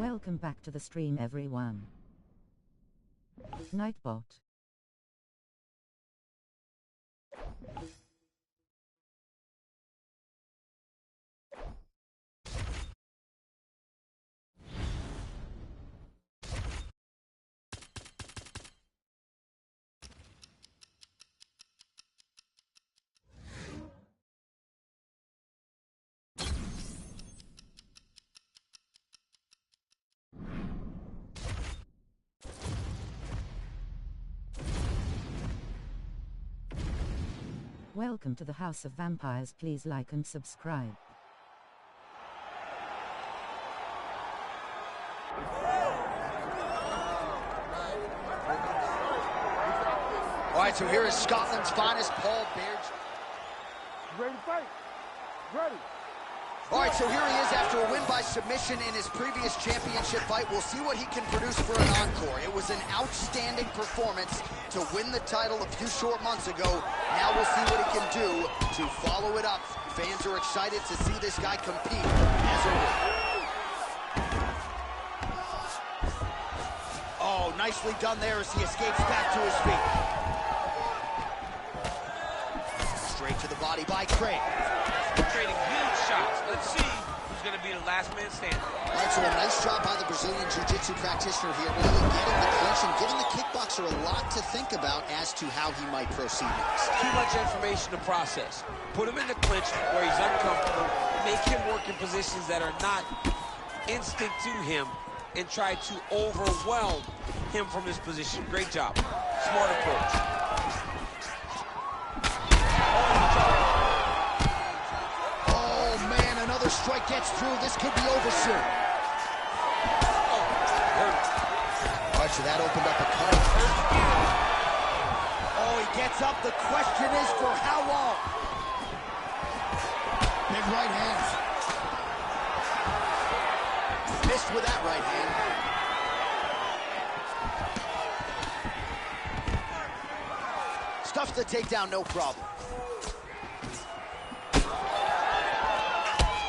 Welcome back to the stream, everyone. Nightbot. Welcome to the House of Vampires. Please like and subscribe. All right, so here is Scotland's finest, Paul Beard. Ready to fight? Ready. All right, so here he is after a win by submission in his previous championship fight. We'll see what he can produce for an encore. It was an outstanding performance to win the title a few short months ago. Now we'll see what he can do to follow it up. Fans are excited to see this guy compete as a winner. Oh, nicely done there as he escapes back to his feet. Straight to the body by Craig. Trading huge shots. Let's see who's going to be the last man standing. All right, so a nice job by the Brazilian Jiu-Jitsu practitioner here, really getting the clinch and giving the kickboxer a lot to think about as to how he might proceed next. Too much information to process. Put him in the clinch where he's uncomfortable, make him work in positions that are not instinct to him, and try to overwhelm him from his position. Great job. Smart approach. Strike gets through. This could be over soon. Oh, hurt. All right, so that opened up a cut. Oh, he gets up. The question is for how long? Big right hand. Missed with that right hand. Stuffs the takedown, no problem.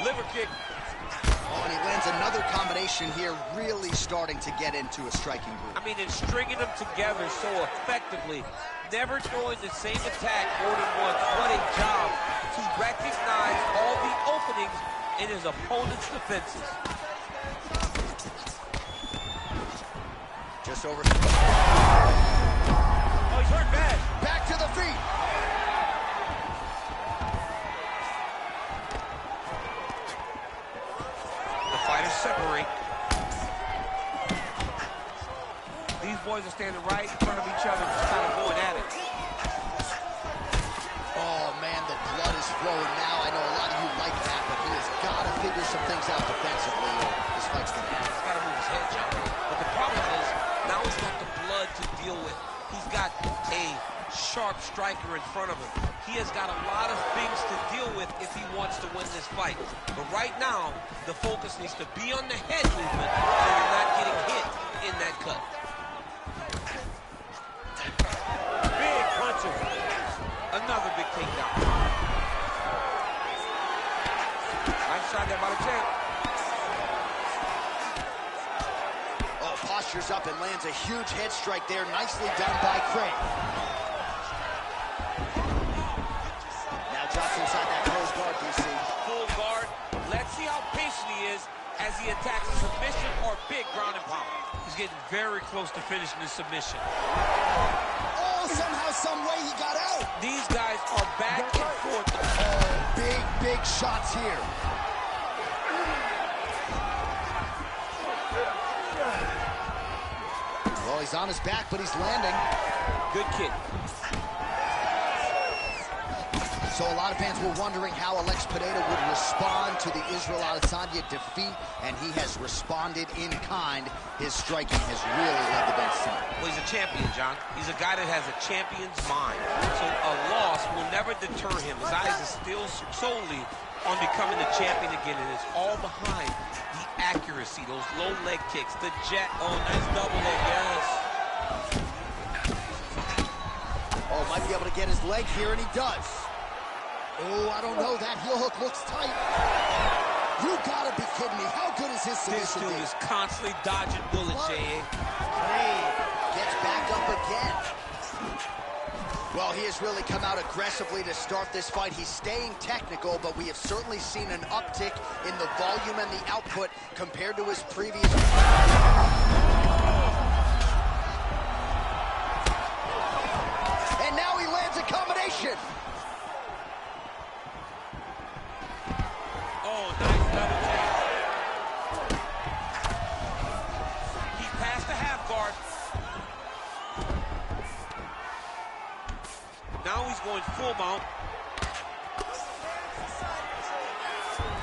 Liver kick. Oh, and he lands another combination here, really starting to get into a striking group. I mean, and stringing them together so effectively, never throwing the same attack more than once. What a job to recognize all the openings in his opponent's defenses. Just over. Oh, he's hurt bad. Back to the feet. Separate. These boys are standing right in front of each other, just kind of going at it. Oh, man, the blood is flowing now. I know a lot of you like that, but he has got to figure some things out defensively, or this fight's going to happen. He's got to move his head, John. But the problem is, now he's got the blood to deal with. He's got a sharp striker in front of him. He has got a lot of things to deal with if he wants to win this fight. But right now, the focus needs to be on the head movement so you're not getting hit in that cut. Big punches. Another big takedown. Nice shot there by the champ. Oh, postures up and lands a huge head strike there. Nicely done by Craig. Drops inside that closed guard, DC. Full guard. Let's see how patient he is as he attacks a submission or big ground and pound. He's getting very close to finishing the submission. Oh, somehow, some way he got out. These guys are back and forth. Oh, big shots here. Well, he's on his back, but he's landing. Good kick. So a lot of fans were wondering how Alex Pineda would respond to the Israel Adesanya defeat, and he has responded in kind. His striking has really led the bench team. Well, he's a champion, John. He's a guy that has a champion's mind. So a loss will never deter him. His eyes are still solely on becoming the champion again, and it's all behind the accuracy, those low leg kicks, the jet. Oh, nice double leg, yes. Oh, might be able to get his leg here, and he does. Oh, I don't know. That heel hook looks tight. You gotta be kidding me. How good is his This submission? dude is constantly dodging bullets, J.A. Craig gets back up again. Well, he has really come out aggressively to start this fight. He's staying technical, but we have certainly seen an uptick in the volume and the output compared to his previous. And now he lands a combination. Oh, nice double jab. He passed the half guard. Now he's going full mount.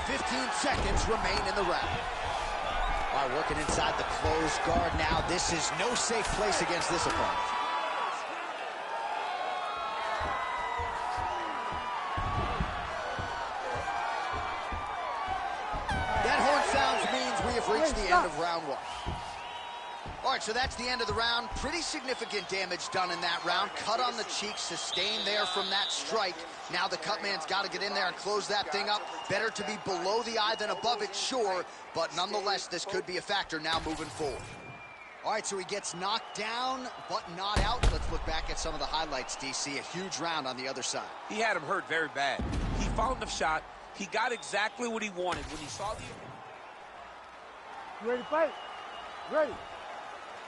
15 seconds remain in the round. All right, working inside the closed guard now. This is no safe place against this opponent. That horn sounds means we have reached the end of round one. All right, so that's the end of the round. Pretty significant damage done in that round. Cut on the cheek, sustained there from that strike. Now the cut man's got to get in there and close that thing up. Better to be below the eye than above it, sure. But nonetheless, this could be a factor now moving forward. All right, so he gets knocked down, but not out. Let's look back at some of the highlights, DC. A huge round on the other side. He had him hurt very bad. He found the shot. He got exactly what he wanted when he saw the... You ready to fight? Ready.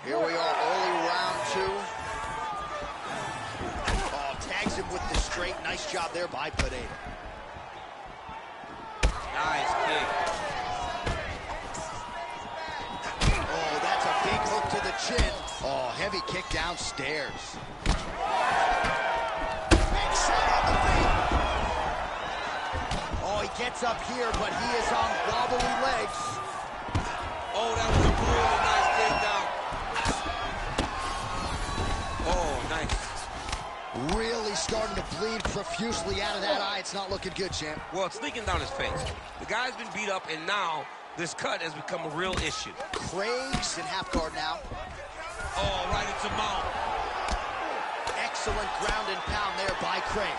Here we are, early round two. Oh, tags him with the straight. Nice job there by Pineda. Nice kick. Oh, that's a big hook to the chin. Oh, heavy kick downstairs. Big shot on the feet. Oh, he gets up here, but he is on wobbly legs. Oh, that was a really nice takedown. Oh, nice. Really starting to bleed profusely out of that eye. It's not looking good, champ. Well, it's leaking down his face. The guy's been beat up, and now this cut has become a real issue. Craig's in half guard now. Oh, right into mount. Excellent ground and pound there by Craig.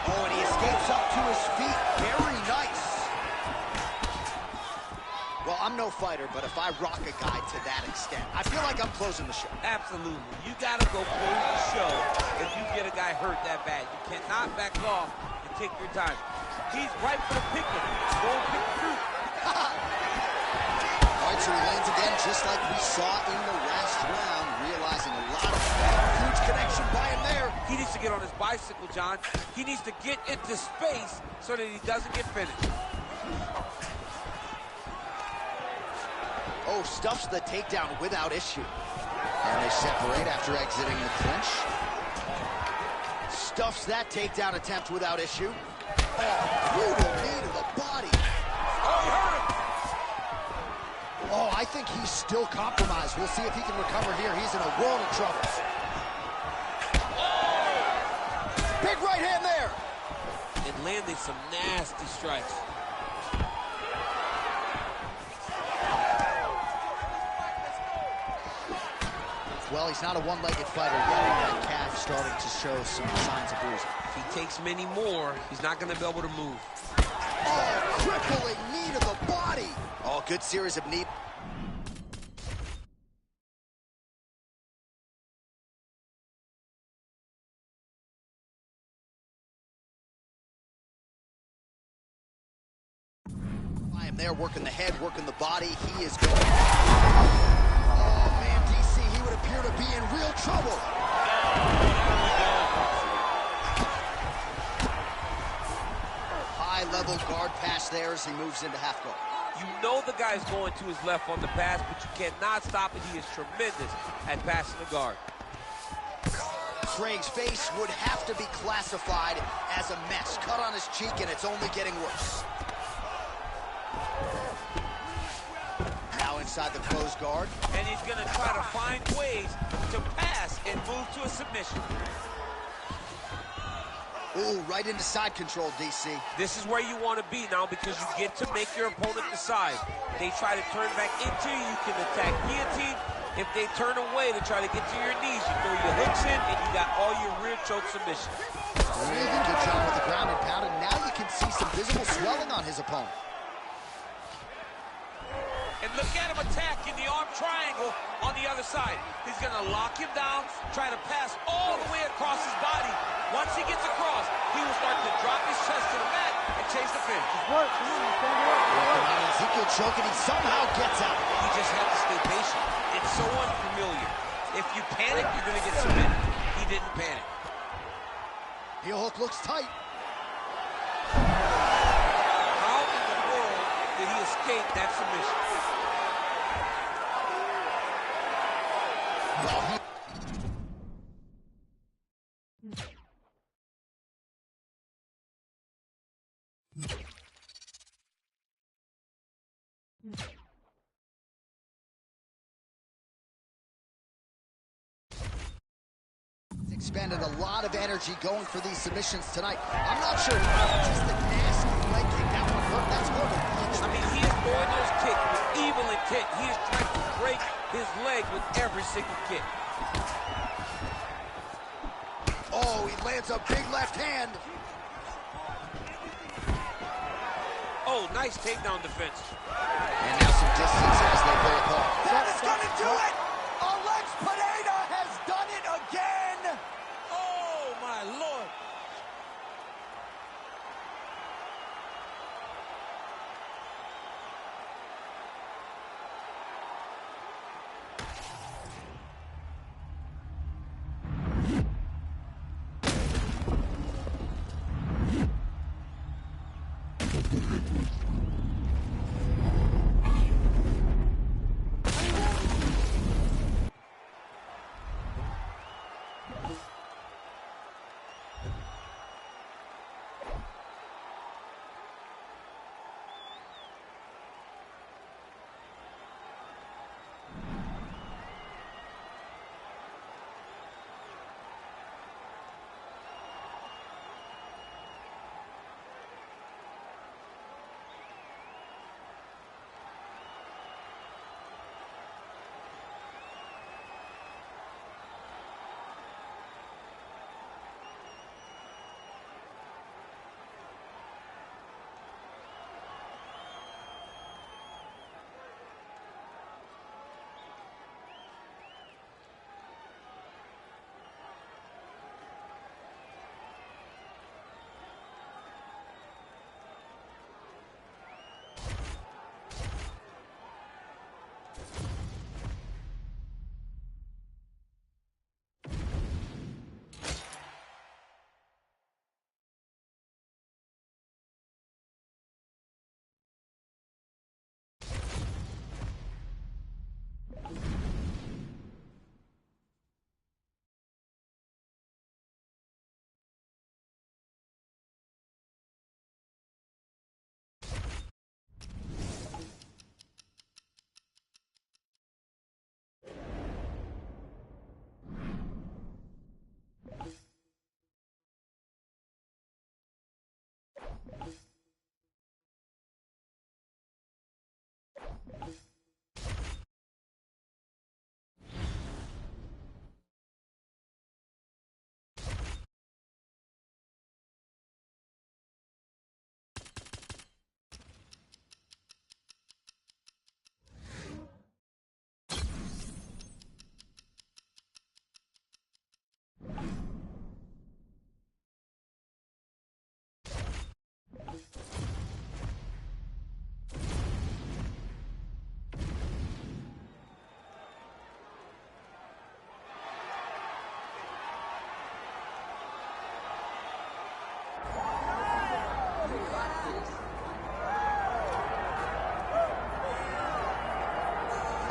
Oh, and he escapes up to his feet. Very nice. Well, I'm no fighter, but if I rock a guy to that extent, I feel like I'm closing the show. Absolutely. You got to go close the show if you get a guy hurt that bad. You cannot back off and take your time. He's right for the picking. Go pick the fruit. All right, so he lands again, just like we saw in the last round, realizing a lot of huge connection by him there. He needs to get on his bicycle, John. He needs to get into space so that he doesn't get finished. Oh, stuffs the takedown without issue. And they separate after exiting the clinch. Stuffs that takedown attempt without issue. Oh, brutal knee to the body. Oh, he hurt him. Oh, I think he's still compromised. We'll see if he can recover here. He's in a world of trouble. Big right hand there. And landing some nasty strikes. Well, he's not a one-legged fighter yet. That calf starting to show some signs of bruising. If he takes many more, he's not going to be able to move. Oh, crippling knee to the body. Oh, good series of knee. I am there working the head, working the body. He is going. Oh, man, DC, he would appear to be in real trouble. High-level guard pass there as he moves into half guard. You know the guy's going to his left on the pass, but you cannot stop it. He is tremendous at passing the guard. Craig's face would have to be classified as a mess. Cut on his cheek, and it's only getting worse. Now inside the closed guard. And he's going to try to find ways to pass and move to a submission. Ooh, right into side control, DC. This is where you want to be now because you get to make your opponent decide. They try to turn back into you, you can attack guillotine. If they turn away to try to get to your knees, you throw your hooks in and you got all your rear choke submissions. Really good job with the ground and pound, and now you can see some visible swelling on his opponent. And look at him attack in the arm triangle on the other side. He's going to lock him down, try to pass all the way across his body. Once he gets across, he will start to drop his chest to the mat and chase the finish. Work, come on, stand up. Ezekiel choking, he somehow gets out. He just had to stay patient. It's so unfamiliar. If you panic, you're going to get submitted. He didn't panic. Heel hook looks tight. How in the world did he escape that submission? Expended a lot of energy going for these submissions tonight. I'm not sure just the nasty leg kick. That one hurt. That's hard to punch. I mean, he is throwing those kicks with evil intent. He is trying to break his leg with every single kick. Oh, he lands a big left hand. Oh, nice takedown defense. And now some distance as they pull apart. That is going to do it! Alex Pineda has done it again! Oh, my Lord.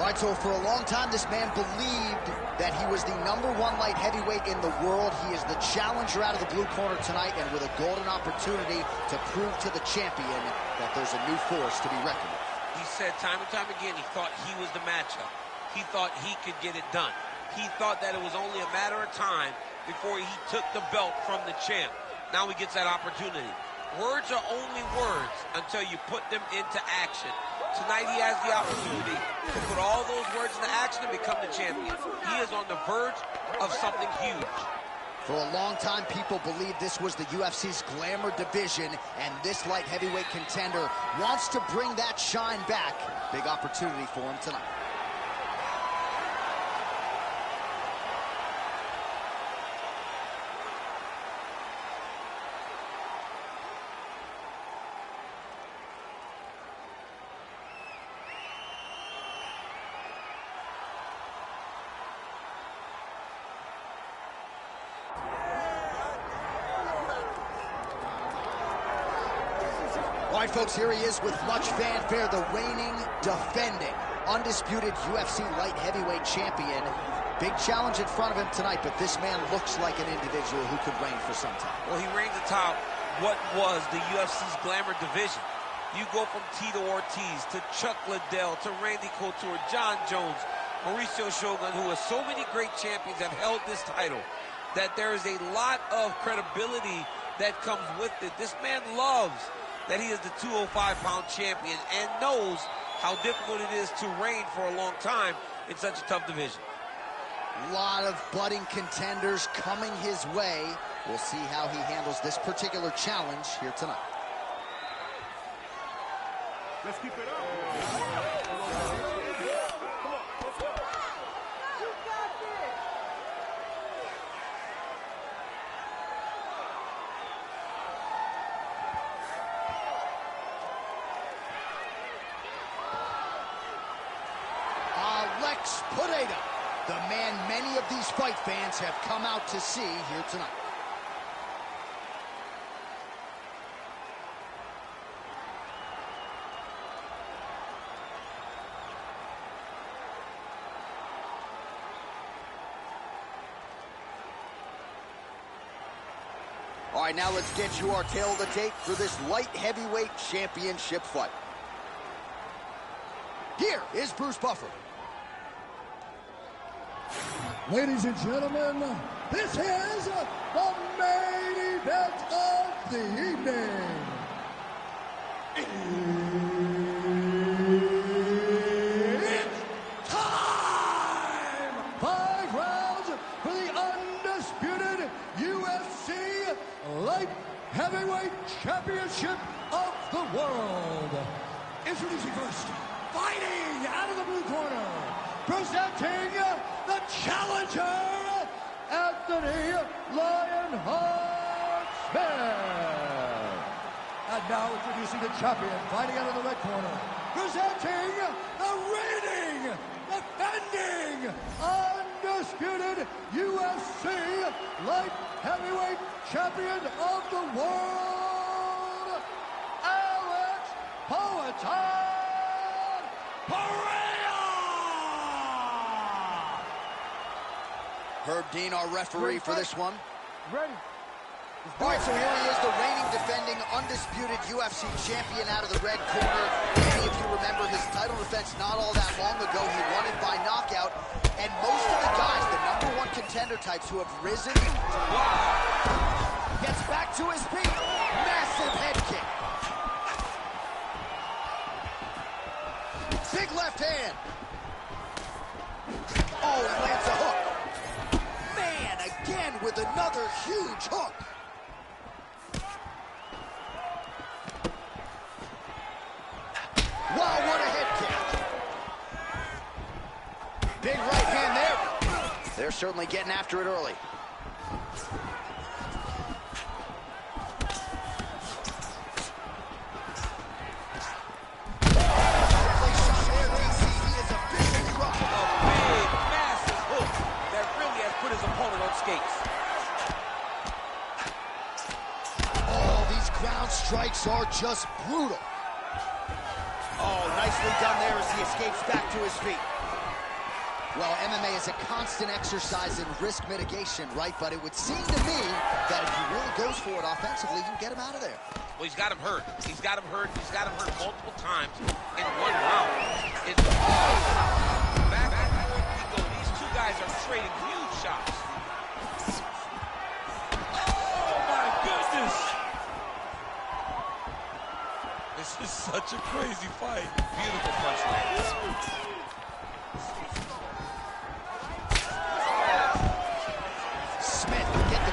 All right, so for a long time, this man believed that he was the #1 light heavyweight in the world. He is the challenger out of the blue corner tonight, and with a golden opportunity to prove to the champion that there's a new force to be reckoned with. He said time and time again he thought he was the matchup. He thought he could get it done. He thought that it was only a matter of time before he took the belt from the champ. Now he gets that opportunity. Words are only words until you put them into action. Tonight he has the opportunity to put all those words into action and become the champion. He is on the verge of something huge. For a long time, people believed this was the UFC's glamour division, and this light heavyweight contender wants to bring that shine back. Big opportunity for him tonight. All right, folks, here he is with much fanfare, the reigning, defending, undisputed UFC light heavyweight champion. Big challenge in front of him tonight, but this man looks like an individual who could reign for some time. Well, he reigns atop what was the UFC's glamour division. You go from Tito Ortiz to Chuck Liddell to Randy Couture, John Jones, Mauricio Shogun, who has so many great champions have held this title, that there is a lot of credibility that comes with it. This man loves that he is the 205-pound champion and knows how difficult it is to reign for a long time in such a tough division. A lot of budding contenders coming his way. We'll see how he handles this particular challenge here tonight. Let's keep it up. Potato, the man many of these fight fans have come out to see here tonight. All right, now let's get you our tail of the tape for this light heavyweight championship fight. Here is Bruce Buffer. Ladies and gentlemen, this is the main event of the evening. It's time! 5 rounds for the undisputed UFC Light Heavyweight Championship of the world. Introducing first, fighting out of the blue corner, presenting the challenger, Anthony Lionheart Smith. And now introducing the champion, fighting out of the red corner, presenting the reigning, defending, undisputed UFC light heavyweight champion of the world, Alex Poatan Pereira. Herb Dean, our referee for this one. Ready. All right, so here he is, the reigning, defending, undisputed UFC champion out of the red corner. Many of you remember his title defense not all that long ago. He won it by knockout. And most of the guys, the #1 contender types who have risen, gets back to his feet. Massive head kick. Big left hand. Oh, he lands a hook. Man, again with another huge hook. Wow, what a head kick. Big right hand there. They're certainly getting after it early. Strikes are just brutal. Oh, nicely done there as he escapes back to his feet. Well, MMA is a constant exercise in risk mitigation, right? But it would seem to me that if he really goes for it offensively, you can get him out of there. Well, he's got him hurt. He's got him hurt. He's got him hurt multiple times in one round. It's back and forth we go. These two guys are trading huge shots. Oh, my goodness. This is such a crazy fight. Beautiful punchline. Smith will get the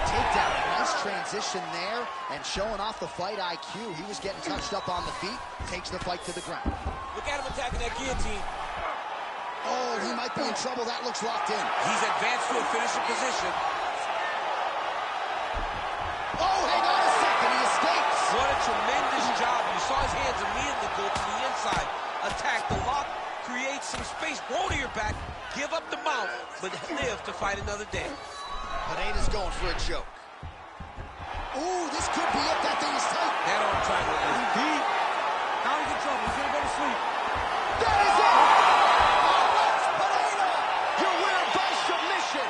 position there and showing off the fight IQ. He was getting touched up on the feet, takes the fight to the ground. Look at him attacking that guillotine. Oh, he might be in trouble. That looks locked in. He's advanced to a finishing position. Oh, hang on a second. He escapes. What a tremendous job. You saw his hands immediately go to the inside. Attack the lock, create some space, roll to your back, give up the mount, but live to fight another day. Pineda's going for a choke. Ooh, this could be it. That thing is tight. That arm triangle is deep. Now he's in trouble. He's going to go to sleep. That is it! Alex Pineda, your winner by submission.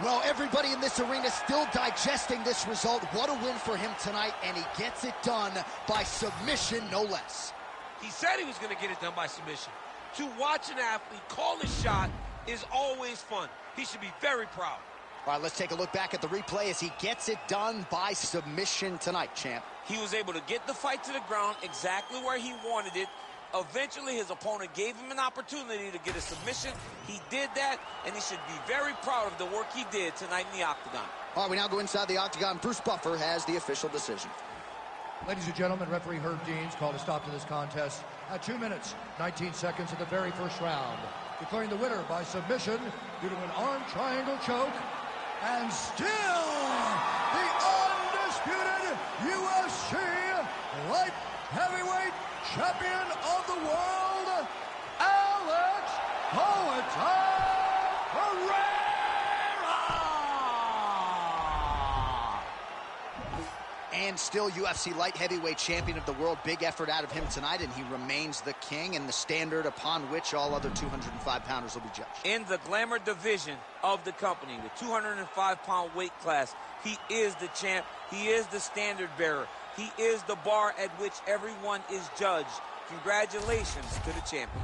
Well, everybody in this arena still digesting this result. What a win for him tonight, and he gets it done by submission, no less. He said he was going to get it done by submission. To watch an athlete call a shot is always fun. He should be very proud. All right, let's take a look back at the replay as he gets it done by submission tonight, champ. He was able to get the fight to the ground exactly where he wanted it. Eventually, his opponent gave him an opportunity to get a submission. He did that, and he should be very proud of the work he did tonight in the octagon. All right, we now go inside the octagon. Bruce Buffer has the official decision. Ladies and gentlemen, referee Herb Deans called a stop to this contest at 2 minutes, 19 seconds of the very first round, declaring the winner by submission due to an arm triangle choke, and still the undisputed UFC light heavyweight champion of the world, Alex Pereira! And still UFC light heavyweight champion of the world. Big effort out of him tonight, and he remains the king and the standard upon which all other 205-pounders will be judged. In the glamour division of the company, the 205-pound weight class, he is the champ. He is the standard bearer. He is the bar at which everyone is judged. Congratulations to the champion.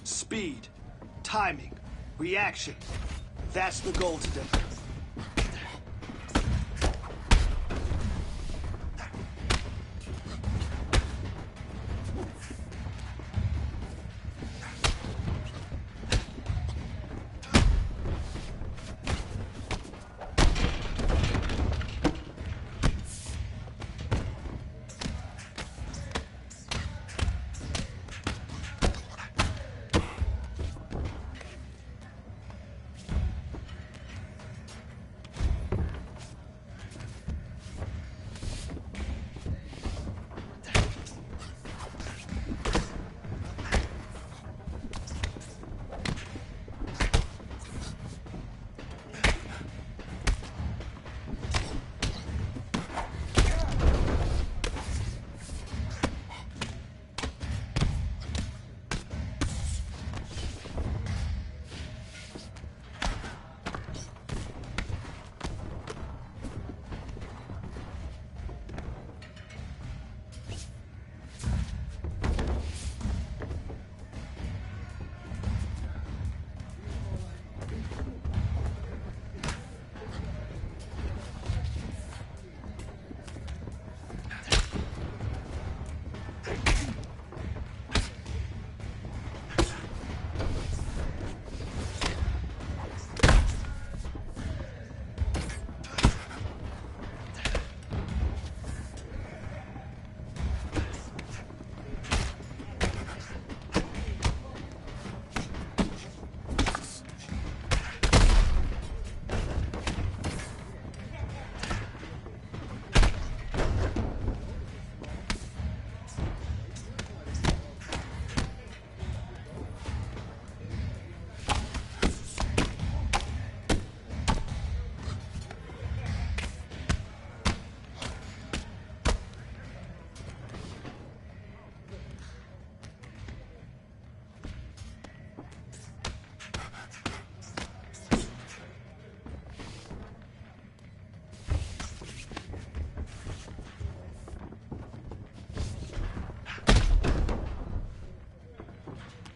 Speed, timing, reaction. That's the goal today.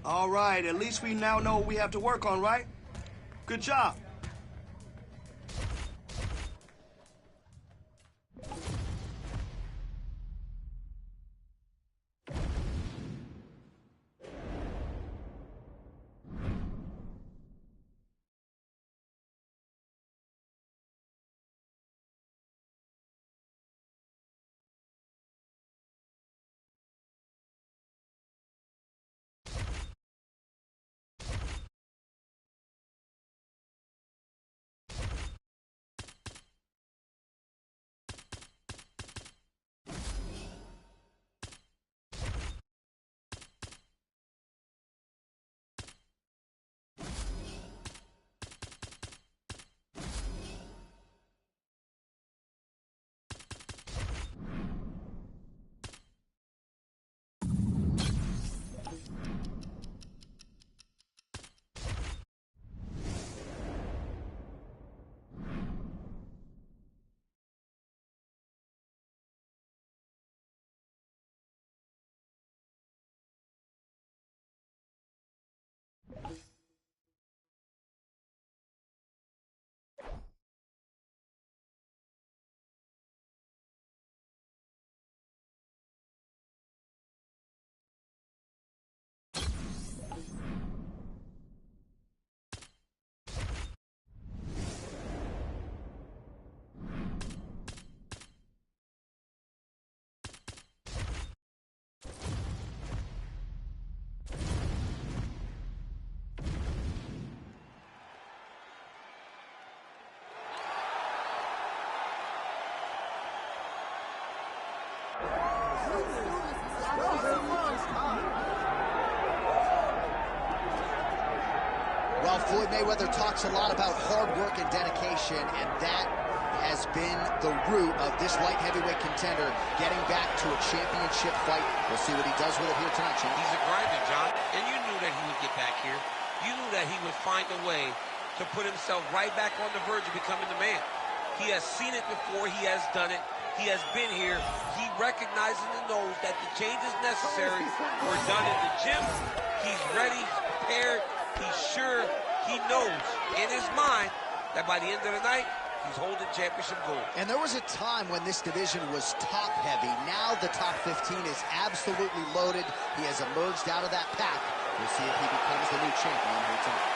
All right, at least we now know what we have to work on, right? Good job. Well, Floyd Mayweather talks a lot about hard work and dedication, and that has been the root of this light heavyweight contender getting back to a championship fight. We'll see what he does with it here tonight, champ. He's a grinder, John, and you knew that he would get back here. You knew that he would find a way to put himself right back on the verge of becoming the man. He has seen it before. He has done it. He has been here. He recognizes and knows that the changes necessary were done in the gym. He's ready, prepared. He's sure. He knows in his mind that by the end of the night, he's holding championship gold. And there was a time when this division was top heavy. Now the top 15 is absolutely loaded. He has emerged out of that pack. We'll see if he becomes the new champion here tonight.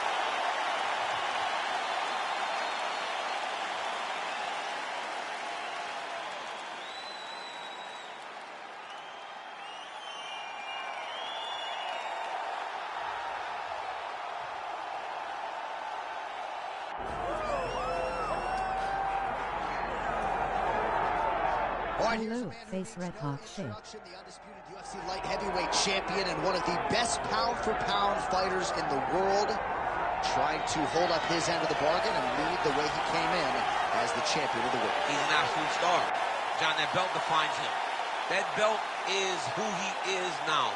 Hello, face red hot shape. The undisputed UFC light heavyweight champion and one of the best pound-for-pound fighters in the world, trying to hold up his end of the bargain and lead the way he came in as the champion of the world. He's an absolute star. John, that belt defines him. That belt is who he is now.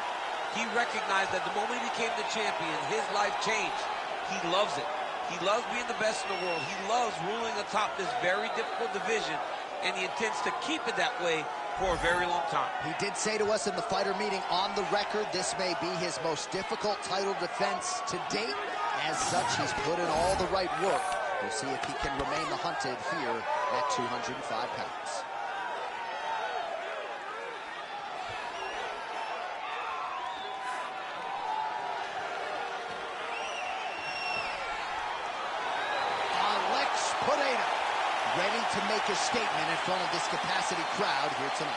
He recognized that the moment he became the champion, his life changed. He loves it. He loves being the best in the world. He loves ruling atop this very difficult division, and he intends to keep it that way for a very long time. He did say to us in the fighter meeting on the record, this may be his most difficult title defense to date. As such, he's put in all the right work. We'll see if he can remain the hunted here at 205 pounds. Ready to make a statement in front of this capacity crowd here tonight.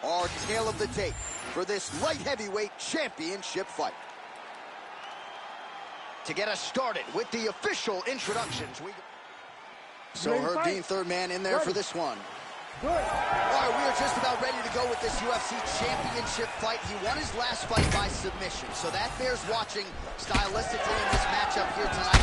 Our tale of the tape for this light heavyweight championship fight. To get us started with the official introductions, So Herb Dean, third man in there for this one. All right, we are just about ready to go with this UFC championship fight. He won his last fight by submission, so that bears watching stylistically in this matchup here tonight.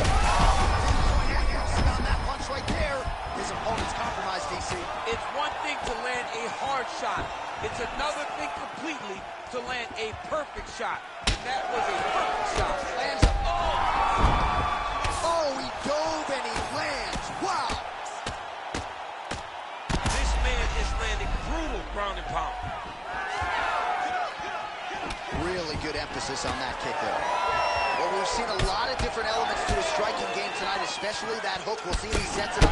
On that punch right there, his opponent's compromised, DC. It's one thing to land a hard shot. It's another thing completely to land a perfect shot. That was a perfect shot. Lands a... Oh, he dove and he lands. Wow. This man is landing brutal ground and pound. Really good emphasis on that kick there. Well, we've seen a lot of different elements to his striking game tonight, especially that hook. We'll see if he sets it up.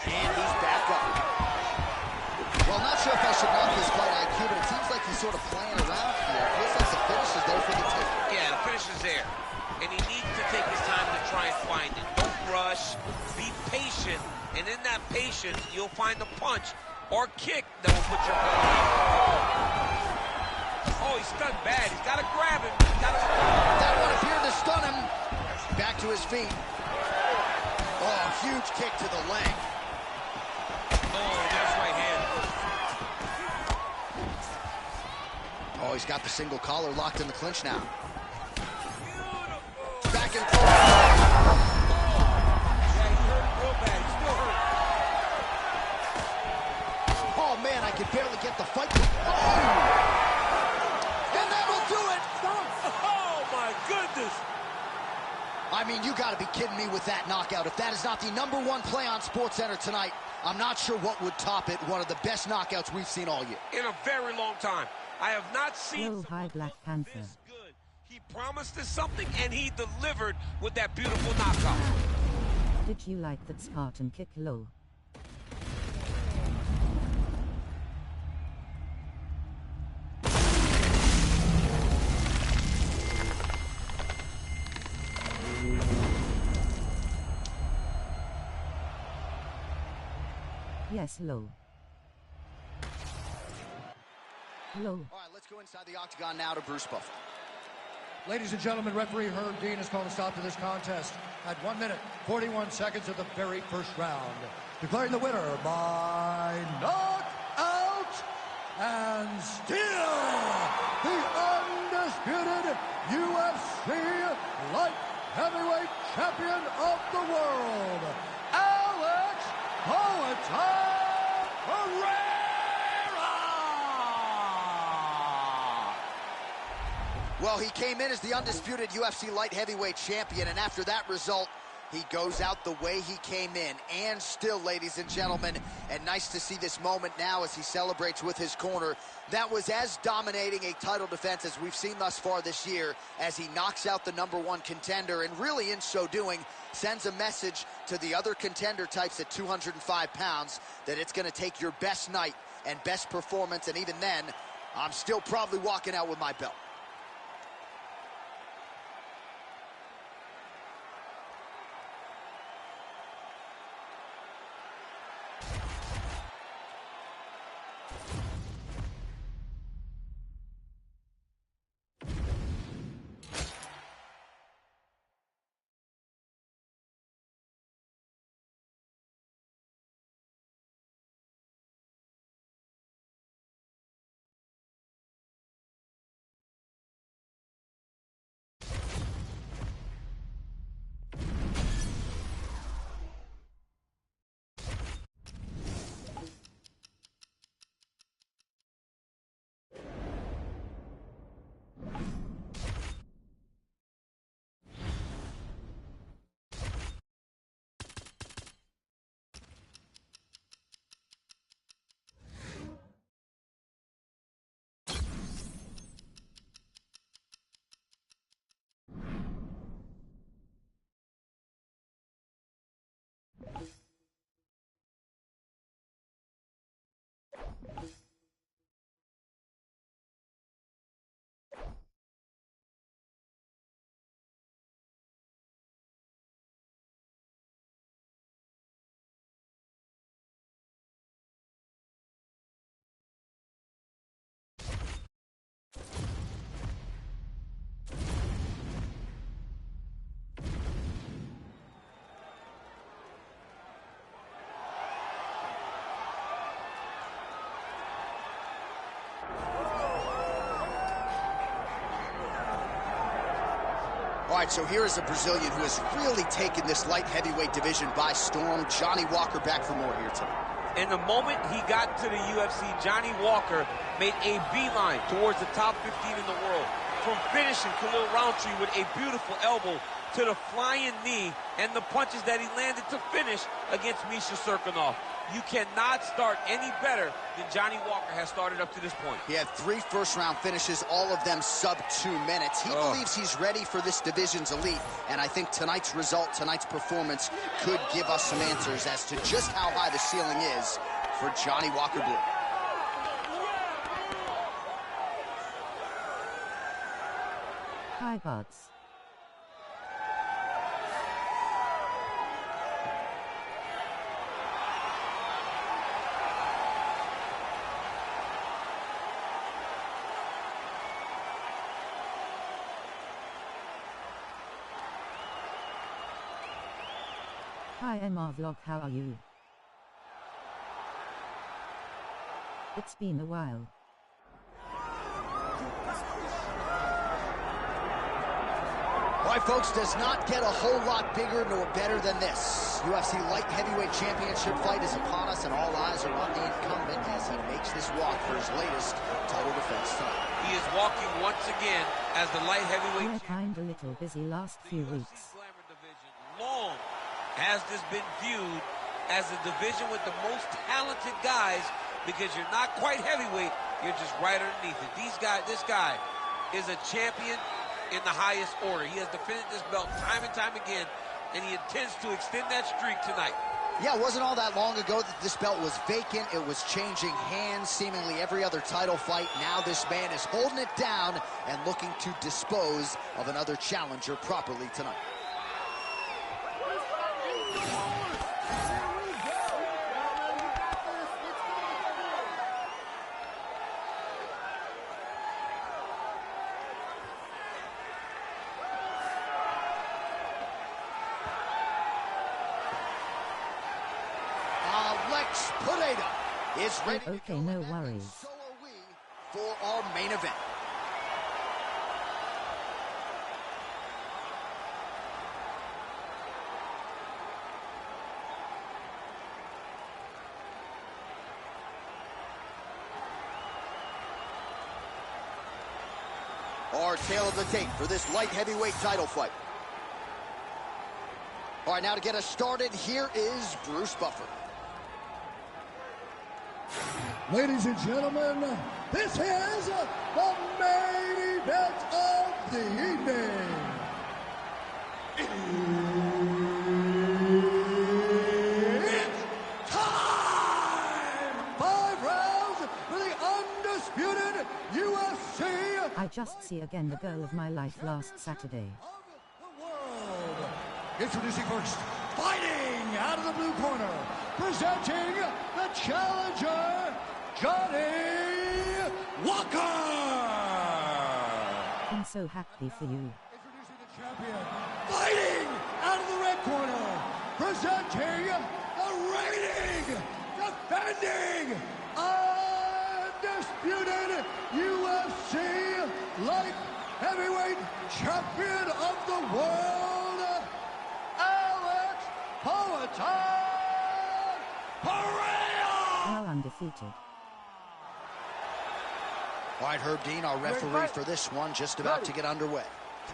And he's back up. Well, not sure if I should knock his fight IQ, but it seems like he's sort of playing around here. It feels like the finish is there for the taking. Yeah, the finish is there. And he needs to take his time to try and find it. Don't rush. Be patient. And in that patience, you'll find a punch or kick that will put your belly in. Oh, he's stunned bad. He's got to grab him. That one appeared to stun him. Back to his feet. Oh, huge kick to the leg. Oh, that's right hand. Oh, he's got the single collar locked in the clinch now. Back and forth. Oh, man, I could barely get the fight. Oh! And that'll do it! Oh, my goodness! I mean, you got to be kidding me with that knockout. If that is not the #1 play on SportsCenter tonight, I'm not sure what would top it. One of the best knockouts we've seen all year. In a very long time. I have not seen Roll high, Black Panther. this good. He promised us something, and he delivered with that beautiful knockout. Did you like that Spartan kick low? Yes, low. Low. All right, let's go inside the octagon now to Bruce Buffer. Ladies and gentlemen, referee Herb Dean has called a stop to this contest at 1 minute, 41 seconds of the very first round. Declaring the winner by knockout and still the undisputed UFC light heavyweight champion of the world, Alex Pereira! Well, he came in as the undisputed UFC light heavyweight champion, and after that result, he goes out the way he came in, and still, ladies and gentlemen, and nice to see this moment now as he celebrates with his corner. That was as dominating a title defense as we've seen thus far this year, as he knocks out the #1 contender, and really in so doing, sends a message to the other contender types at 205 pounds that it's going to take your best night and best performance, and even then, I'm still probably walking out with my belt. right, so here is a Brazilian who has really taken this light heavyweight division by storm. Johnny Walker back for more here tonight. And the moment he got to the UFC, Johnny Walker made a beeline towards the top 15 in the world. From finishing Khalil Roundtree with a beautiful elbow to the flying knee and the punches that he landed to finish against Misha Serkinov. You cannot start any better than Johnny Walker has started up to this point. He had 3 first-round finishes, all of them sub 2 minutes. He believes he's ready for this division's elite, and I think tonight's result, tonight's performance, could give us some answers as to just how high the ceiling is for Johnny Walker Blue. Hi, buds. Hi MR Vlog, how are you? It's been a while. All right, folks, does not get a whole lot bigger nor better than this. UFC Light Heavyweight Championship fight is upon us, and all eyes are on the incumbent as he makes this walk for his latest title defense tonight. He is walking once again as the light heavyweight We're kinda little busy last few weeks. Glamour division. Long has this been viewed as a division with the most talented guys, because you're not quite heavyweight, you're just right underneath it. This guy is a champion in the highest order. He has defended this belt time and time again, and he intends to extend that streak tonight. Yeah, it wasn't all that long ago that this belt was vacant. It was changing hands seemingly every other title fight. Now this man is holding it down and looking to dispose of another challenger properly tonight. Is ready to Okay, go, no and worries. so are we for our main event. Our tale of the tape for this light heavyweight title fight. All right, now to get us started, here is Bruce Buffer. Ladies and gentlemen, this is the main event of the evening. It's time! 5 rounds for the undisputed UFC I just see again the girl of my life last Saturday. of the world. Introducing first, fighting out of the blue corner, presenting the challenger, Johnny Walker! I'm so happy for you. Introducing the champion, fighting out of the red corner, presenting the reigning, defending, undisputed UFC light heavyweight champion of the world, Alex Poatan Pereira! Now undefeated. All right, Herb Dean, our referee for this one, just about to get underway.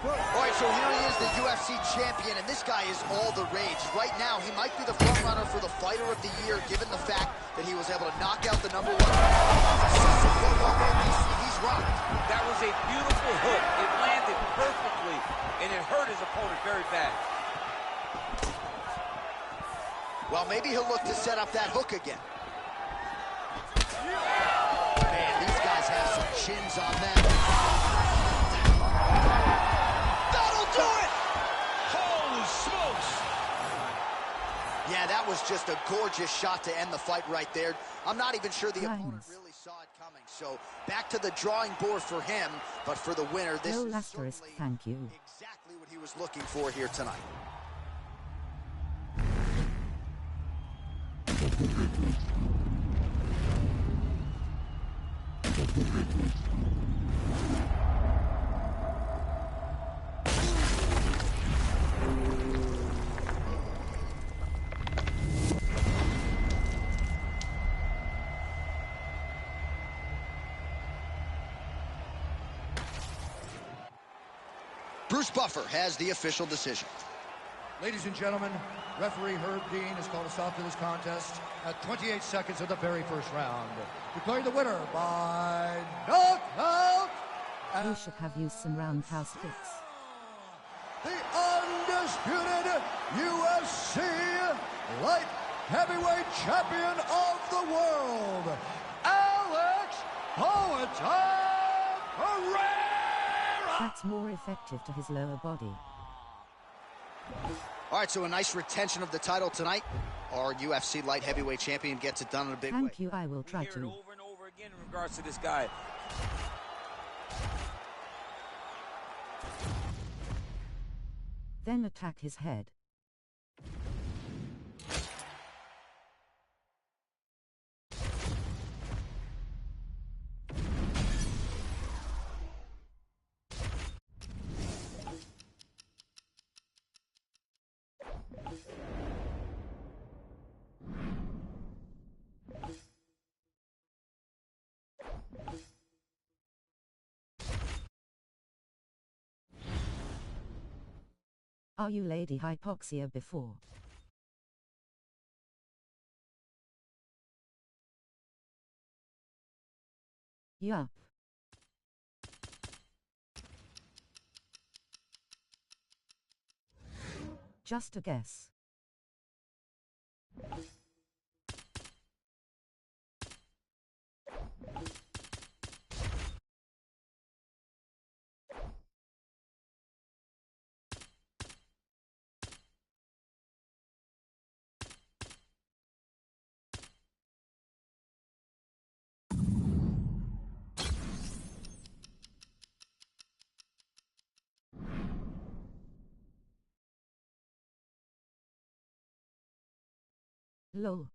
All right, so here he is, the UFC champion, and this guy is all the rage. Right now, he might be the front runner for the Fighter of the Year, given the fact that he was able to knock out the #1. He's rocked. That was a beautiful hook. It landed perfectly, and it hurt his opponent very bad. Well, maybe he'll look to set up that hook again. Man, these guys have some chins on them. That'll do it! Holy smokes! Yeah, that was just a gorgeous shot to end the fight right there. I'm not even sure the Nice. opponent really saw it coming. So back to the drawing board for him, but for the winner, this No is asterisk, certainly thank you. exactly what he was looking for here tonight. Bruce Buffer has the official decision. Ladies and gentlemen, referee Herb Dean has called a stop to this contest at 28 seconds of the very first round, declaring the winner by knockout. You should have used some roundhouse kicks. The undisputed UFC light heavyweight champion of the world, Alex Pereira! That's more effective to his lower body. All right, so a nice retention of the title tonight. Our UFC light heavyweight champion gets it done in a big way. Thank you, I will try We hear it to. over and over again in regards to this guy. Then attack his head. Are you Lady Hypoxia before? Yup. Just a guess. Lol.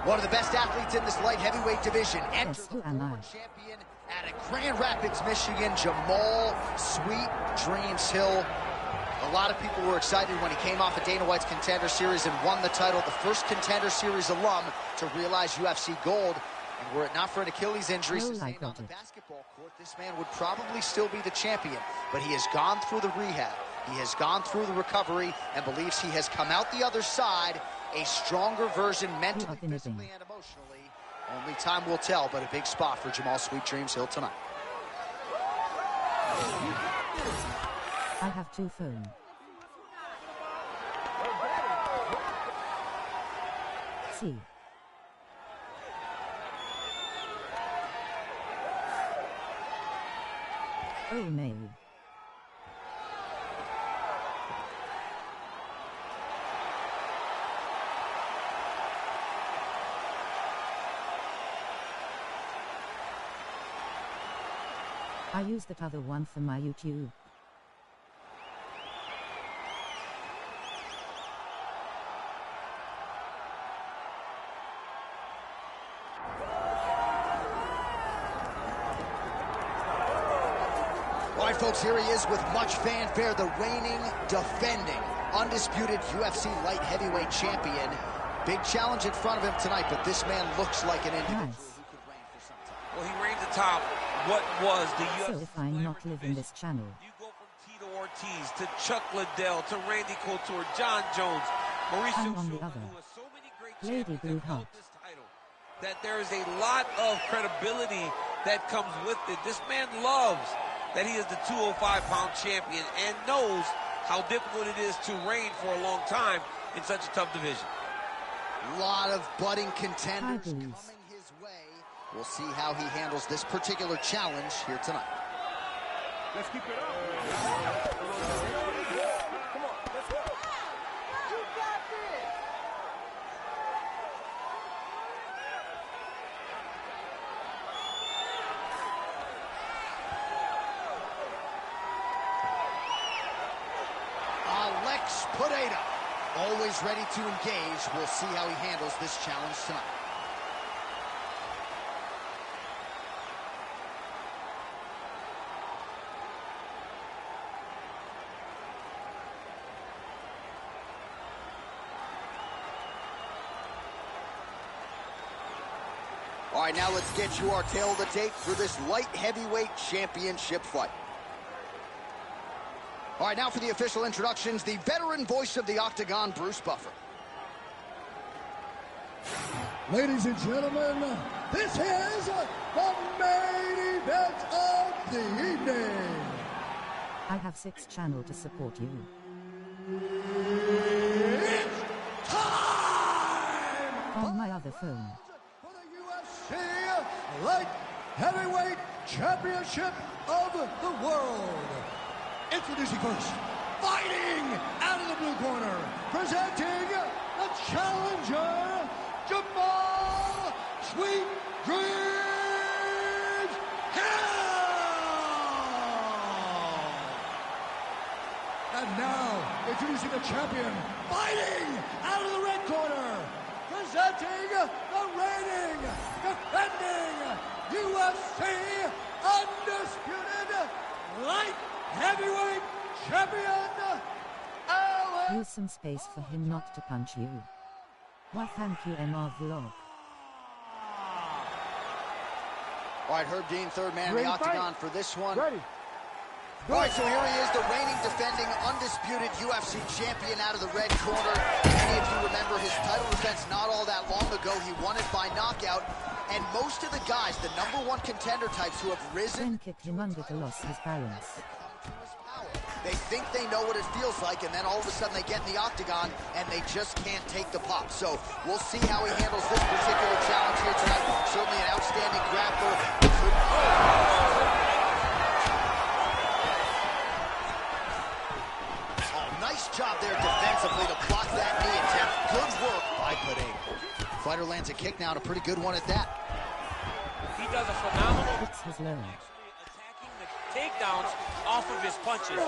One of the best athletes in this light heavyweight division. Enter Yes, the who am former I? champion out of Grand Rapids, Michigan, Jamal Sweet Dreams Hill. A lot of people were excited when he came off of Dana White's Contender Series and won the title, the first Contender Series alum to realize UFC gold. And were it not for an Achilles injury No, sustained I on got the it. basketball court, this man would probably still be the champion. But he has gone through the rehab. He has gone through the recovery and believes he has come out the other side a stronger version mentally, You are physically, and emotionally. Only time will tell, but a big spot for Jamal Sweet Dreams Hill tonight. I have two phones. See. Oh no. I use that other one for my YouTube. All right, folks, here he is with much fanfare, the reigning, defending, undisputed UFC light heavyweight champion. Big challenge in front of him tonight, but this man looks like an individual Nice. who could reign for some time. Well, he reigns atop what was the So UFC if I'm not flyweight living division. this channel, You go from Tito Ortiz to Chuck Liddell to Randy Couture, John Jones, Mauricio I'm on the Shogun, other. who has so many great Lady champions Blue that held Heart. this title, that there is a lot of credibility that comes with it. This man loves that he is the 205-pound champion and knows how difficult it is to reign for a long time in such a tough division. A lot of budding contenders Hi, coming Bruce. his way. We'll see how he handles this particular challenge here tonight. Let's keep it up. Come on, let's go. You got this. Alex Pineda. Always ready to engage. We'll see how he handles this challenge tonight. All right, now let's get you our tail of the tape for this light heavyweight championship fight. All right, now for the official introductions, the veteran voice of the Octagon, Bruce Buffer. Ladies and gentlemen, this is the main event of the evening. I have 6 channels to support you. It's time On my other phone. for the UFC Light Heavyweight Championship of the World. Introducing first, fighting out of the blue corner, presenting the challenger, Jamal Sweet Dreams Hill. And now, introducing the champion, fighting out of the red corner, presenting the reigning, defending UFC Undisputed Light Heavyweight Champion, Alex. Use some space for him not to punch you. Why thank you MR Vlog. All right, Herb Dean, third man in the octagon for this one. Ready. All right, so here he is, the reigning, defending, undisputed UFC champion out of the red corner. Many of you remember his title defense not all that long ago. He won it by knockout. And most of the guys, the #1 contender types who have risen, Then kicked him under to lose his balance. they think they know what it feels like, and then all of a sudden they get in the octagon, and they just can't take the pop. So we'll see how he handles this particular challenge here tonight. Certainly an outstanding grappler. Nice job there defensively to block that knee attempt. Good work by Pineda. Fighter lands a kick now, and a pretty good one at that. He does a phenomenal Hits his low. attacking the takedowns off of his punches.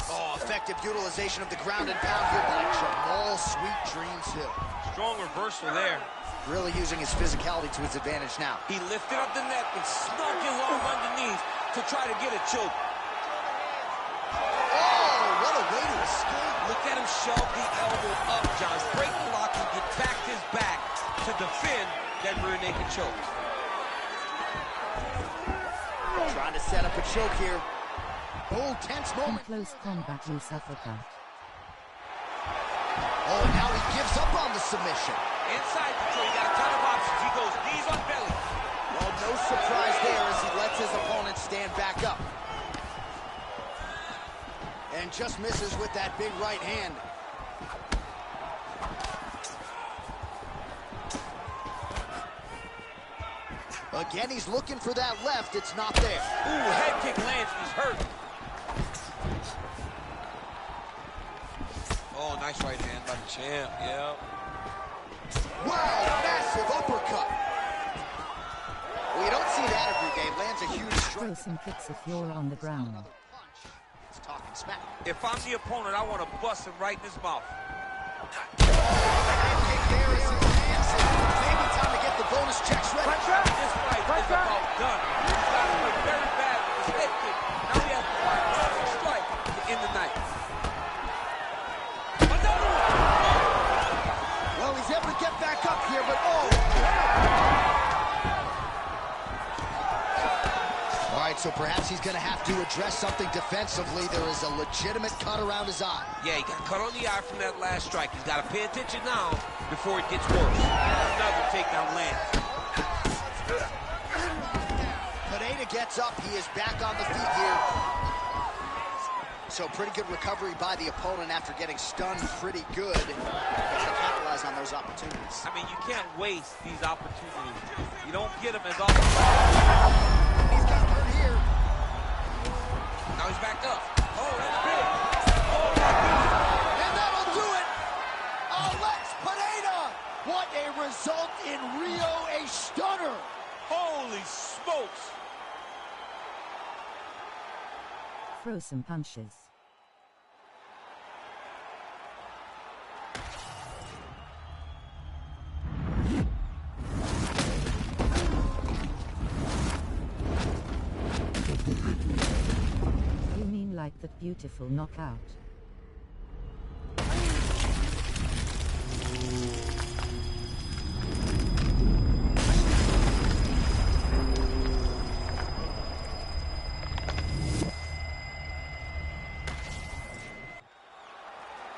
Oh, effective utilization of the ground and pound here by Jamal Sweet Dreams Hill. Strong reversal there. Really using his physicality to his advantage now. He lifted up the neck and snuck his arm underneath to try to get a choke. Oh, what a way to escape. Look at him shove the elbow up, John. Break the lock and get back his back to defend that rear naked choke. Trying to set up a choke here. Oh, tense In moment. close combat you uppercut. Oh, now he gives up on the submission. Inside control, you got a ton of options. He goes knees on belly. Well, no surprise there as he lets his opponent stand back up. And just misses with that big right hand. Again, he's looking for that left. It's not there. Ooh, head kick lands. He's hurt. Oh, nice right hand by the champ. Yeah. Wow, massive uppercut. Well, you don't see that every day. Lands a huge Throw strike. some kicks if you're on the ground. He's talking smack. If I'm the opponent, I want to bust him right in his mouth. Maybe time to get the bonus checks ready. This fight is about done. He's got to play very bad with his head kick. Now he has to find one strike to end the night. Another one! Well, he's able to get back up here, but oh! All right, so perhaps he's going to have to address something defensively. There is a legitimate cut around his eye. Yeah, he got cut on the eye from that last strike. He's got to pay attention now before it gets worse. Another takedown lands. Pineda gets up. He is back on the feet here. So pretty good recovery by the opponent after getting stunned pretty good. Got to capitalize on those opportunities. I mean, you can't waste these opportunities. You don't get them as often. He's got hurt here. Now he's backed up. Oh, that's big. And that'll do it. Alex Pineda. What a result in Rio, a stunner. Holy smokes. Throw some punches. that beautiful knockout.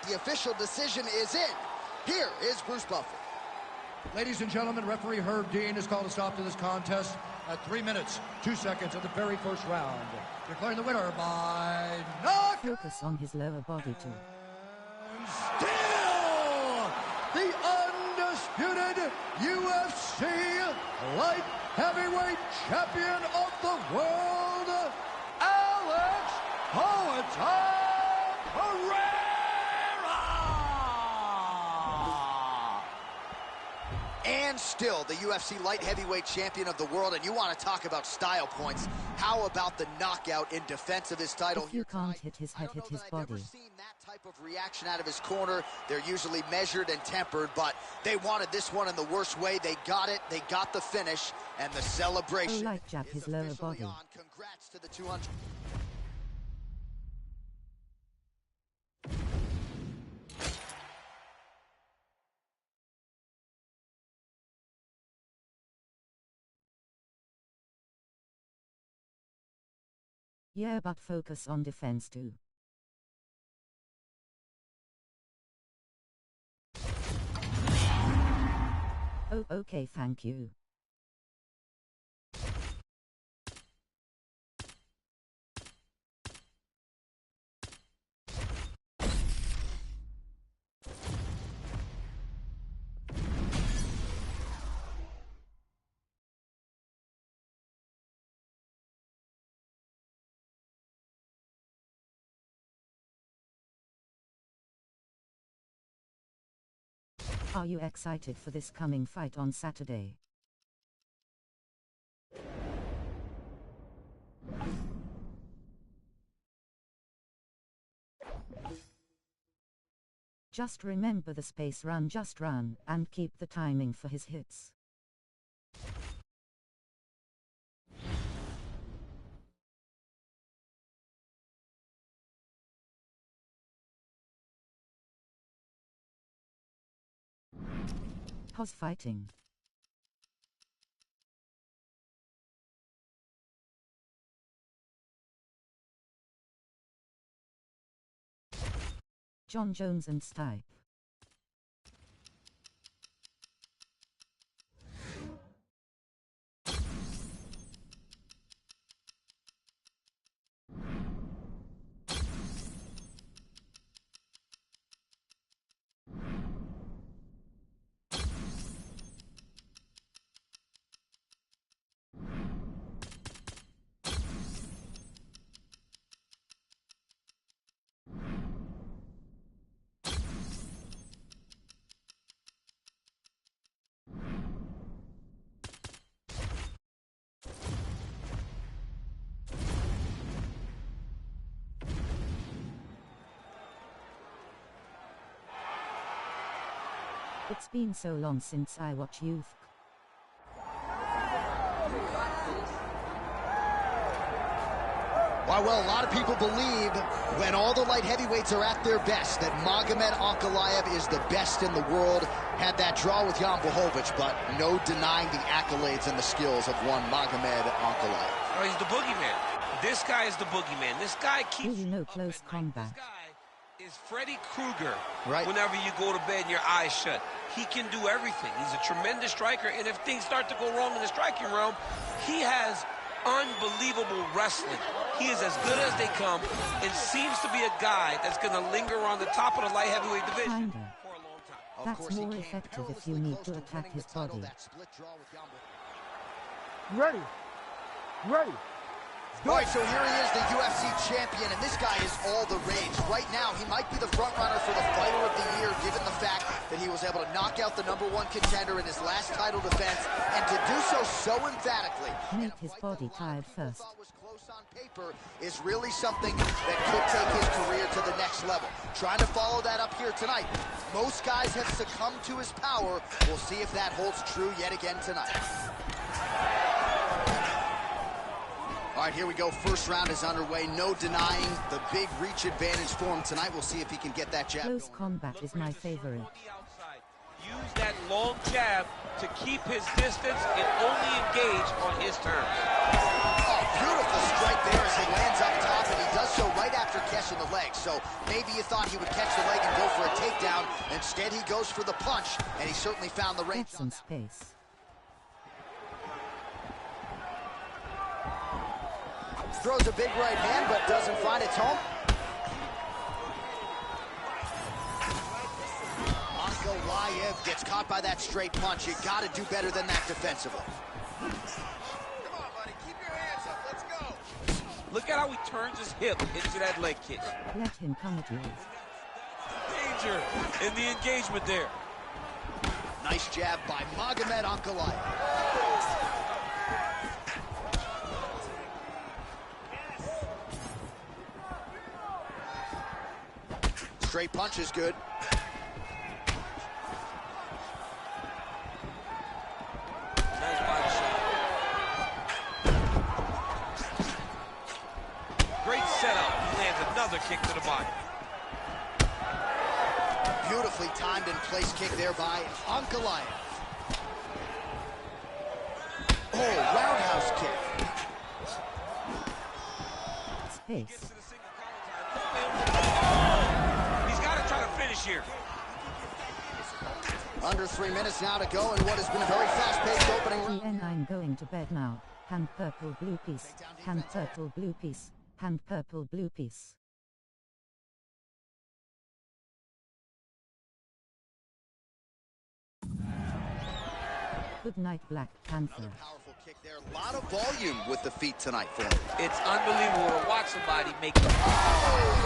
The official decision is in. Here is Bruce Buffer. Ladies and gentlemen, referee Herb Dean has called a stop to this contest at 3 minutes, 2 seconds of the very first round. Declaring the winner by knockout. Focus on his lower body too. And still, the undisputed UFC light heavyweight champion of the world, Alex Pereira. And still the UFC light heavyweight champion of the world. And you want to talk about style points. How about the knockout in defense of his title? If you can't hit his head, hit his body. I've never seen that type of reaction out of his corner. They're usually measured and tempered, but they wanted this one in the worst way. They got it. They got the finish, and the celebration. Oh, like jab his lower body. On. Congrats to the 200. Yeah, but focus on defense too. Oh, okay, thank you. Are you excited for this coming fight on Saturday? Just remember the space run, just run, and keep the timing for his hits. Pause fighting. John Jones and Stipe. It's been so long since I watched youth. Well, a lot of people believe when all the light heavyweights are at their best that Magomed Ankalaev is the best in the world. Had that draw with Jan Blachowicz, but no denying the accolades and the skills of one Magomed Ankalaev. Oh, he's the boogeyman. This guy is the boogeyman. This guy keeps you know close combat. This guy is Freddy Krueger. Right. Whenever you go to bed and your eyes shut, he can do everything. He's a tremendous striker, and if things start to go wrong in the striking realm, he has unbelievable wrestling. He is as good as they come and seems to be a guy that's going to linger on the top of the light heavyweight division for a long time. That's more effective if you need to attack his body. Ready? Ready? All right, so here he is, the UFC champion, and this guy is all the rage. Right now, he might be the front runner for the fighter of the year, given the fact that he was able to knock out the #1 contender in his last title defense, and to do so emphatically. Make his body tired first. Was close on paper is really something that could take his career to the next level. Trying to follow that up here tonight. Most guys have succumbed to his power. We'll see if that holds true yet again tonight. All right, here we go. First round is underway. No denying the big reach advantage for him tonight. We'll see if he can get that jab Close going. combat is my favorite. Use that long jab to keep his distance and only engage on his terms. Oh, beautiful strike there as he lands up top, and he does so right after catching the leg. So maybe you thought he would catch the leg and go for a takedown. Instead, he goes for the punch, and he certainly found the range Get some space. Throws a big right hand, but doesn't find its home. Ankalaev gets caught by that straight punch. You got to do better than that defensively. Come on, buddy. Keep your hands up. Let's go. Look at how he turns his hip into that leg kick. Let him come at you. Danger in the engagement there. Nice jab by Magomed Ankalaev. Straight punch is good. Nice body shot. Great setup. He lands another kick to the body. Beautifully timed and placed kick there by Ankalaev. Oh, roundhouse kick. Space. He's got to try to finish here. Under 3 minutes now to go in what has been a very fast-paced opening round. I'm going to bed now. Hand purple blue piece. Hand purple blue piece. Hand purple blue piece. Good night, Black Panther. Another powerful kick there. A lot of volume with the feet tonight for him. It's unbelievable to watch somebody make the... Oh,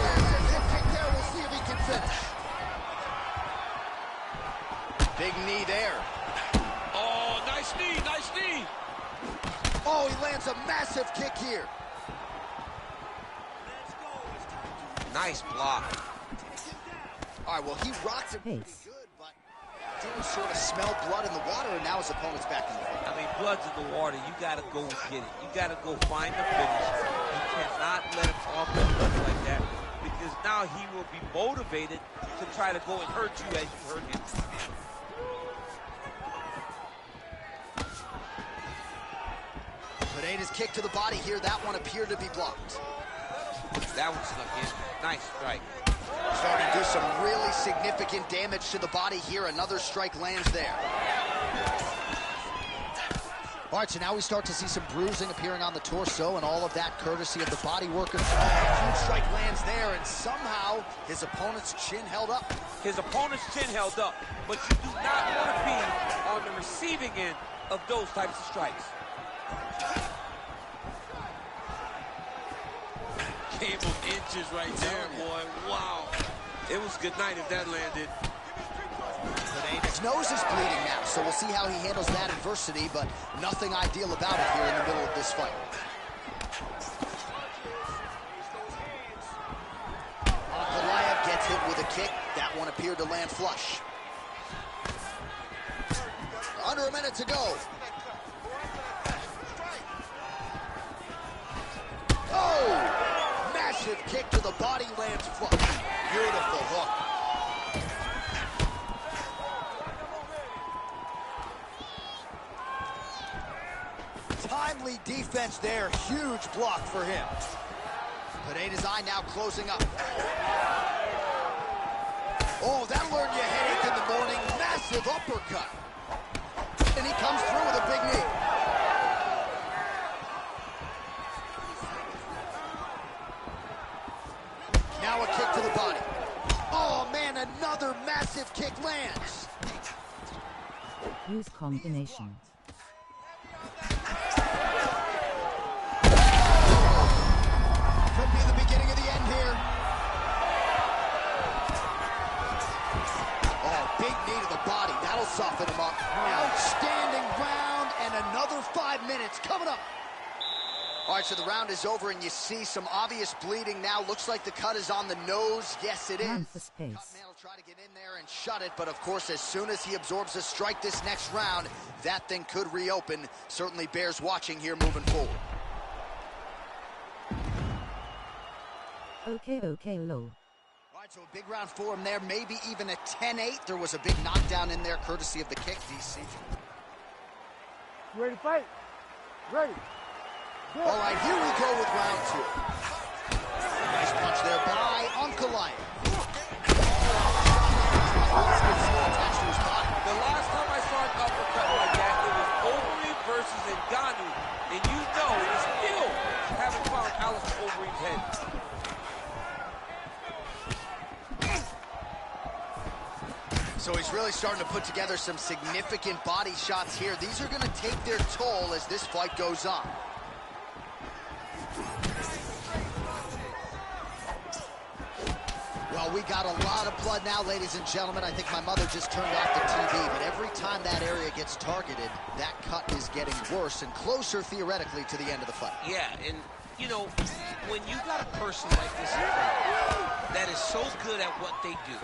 there's a hip kick there. We'll see if he can finish. Big knee there. Oh, nice knee, nice knee. Oh, he lands a massive kick here. Nice block. All right, well, he rocked it pretty Pace. good, but didn't sort of smell blood in the water, and now his opponent's back in the fight. I mean, blood's in the water. You got to go get it. You got to go find the finish. You cannot let him off the hook like that, because now he will be motivated to try to go and hurt you as you hurt him. Pineda's kick to the body here. That one appeared to be blocked. That one snuck in. Nice strike. Starting to do some really significant damage to the body here. Another strike lands there. All right, so now we start to see some bruising appearing on the torso, and all of that courtesy of the body work of huge strike lands there, and somehow his opponent's chin held up. His opponent's chin held up, but you do not want to be on the receiving end of those types of strikes. Came from inches right there, boy. Wow. It was good night if that landed. His nose is bleeding now, so we'll see how he handles that adversity, but nothing ideal about it here in the middle of this fight. Ankalaev gets hit with a kick. That one appeared to land flush. Under a minute to go. Oh! Massive kick to the body, lands flush. Beautiful hook. Timely defense there. Huge block for him. Pineda's eye now closing up. Oh, that'll earn you a headache in the morning. Massive uppercut. And he comes through with a big knee. Now a kick to the body. Oh, man, another massive kick lands. Use combination. Could be the beginning of the end here. Oh, big knee to the body. That'll soften him up. Outstanding round, and another 5 minutes coming up. All right, so the round is over, and you see some obvious bleeding now. Looks like the cut is on the nose. Yes, it is. Run for space. Cutman will try to get in there and shut it, but of course, as soon as he absorbs a strike this next round, that thing could reopen. Certainly bears watching here moving forward. Okay, lol. All right, so a big round for him there, maybe even a 10-8. There was a big knockdown in there, courtesy of the kick, DC. You ready to fight? Ready. Good. All right, here we go with round 2. Nice punch there by Ankalaev. The last time I saw an uppercut like that, it was Overeem versus Ngannou, and you know we still haven't found Alistair Overeem's head. So he's really starting to put together some significant body shots here. These are going to take their toll as this fight goes on. Well, we got a lot of blood now, ladies and gentlemen. I think my mother just turned off the TV, but every time that area gets targeted, that cut is getting worse and closer, theoretically, to the end of the fight. Yeah, and, you know, when you got a person like this that is so good at what they do,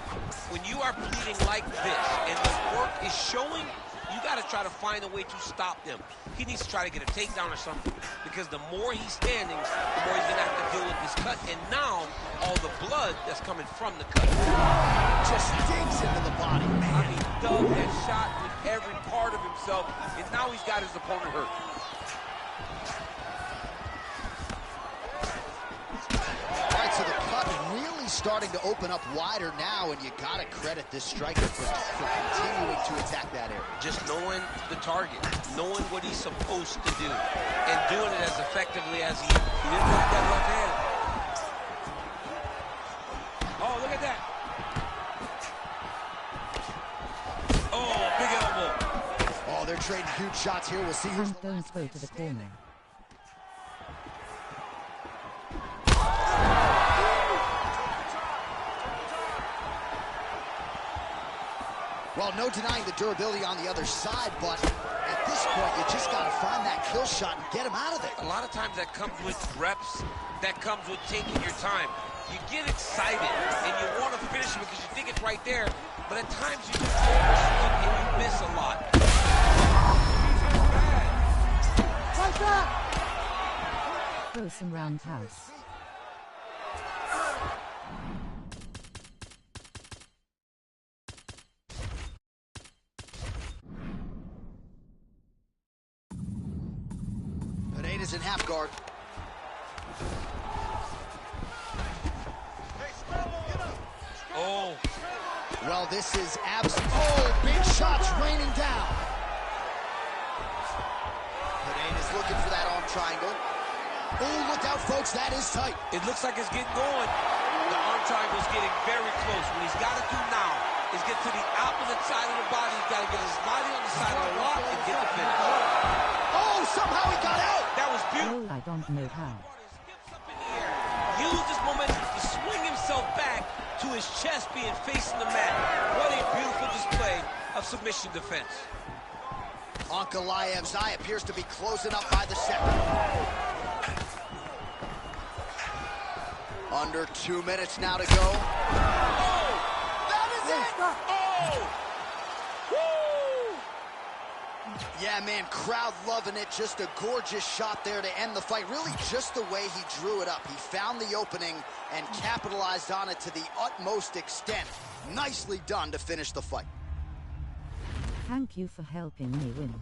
when you are bleeding like this and the work is showing, you got to try to find a way to stop them. He needs to try to get a takedown or something, because the more he's standing, the more he's going to have to deal with this cut. And now, all the blood that's coming from the cut just digs into the body, man. I mean, he dug that shot with every part of himself, and now he's got his opponent hurt. All right, so the cut really starting to open up wider now, and you got to credit this striker for continuing to attack that area. Just knowing the target, knowing what he's supposed to do, and doing it as effectively as he didn't like that left hand. Oh, look at that. Oh, big elbow. Oh, they're trading huge shots here. We'll see who's... Hank don't throw to the corner. Well, no denying the durability on the other side, but at this point, you just got to find that kill shot and get him out of there. A lot of times that comes with reps, that comes with taking your time. You get excited, and you want to finish it because you think it's right there, but at times you just overshoot and you miss a lot. Like that! Throw some roundhouse. Is in half guard. Oh. Well, this is oh, big shots raining down. Pereira's looking for that arm triangle. Oh, look out, folks, that is tight. It looks like it's getting going. The arm triangle's getting very close. What he's got to do now is get to the opposite side of the body. He's got to get his body on the side of the lock and get the finish. Oh, somehow he got out. That was beautiful. Oh, I don't know how. Use this momentum to swing himself back to his chest being facing the mat. What a beautiful display of submission defense. Ankalaev's eye appears to be closing up by the second. Under 2 minutes now to go. Oh! That is it! Stop. Oh! Yeah, man, crowd loving it. Just a gorgeous shot there to end the fight. Really just the way he drew it up. He found the opening and capitalized on it to the utmost extent. Nicely done to finish the fight. Thank you for helping me win.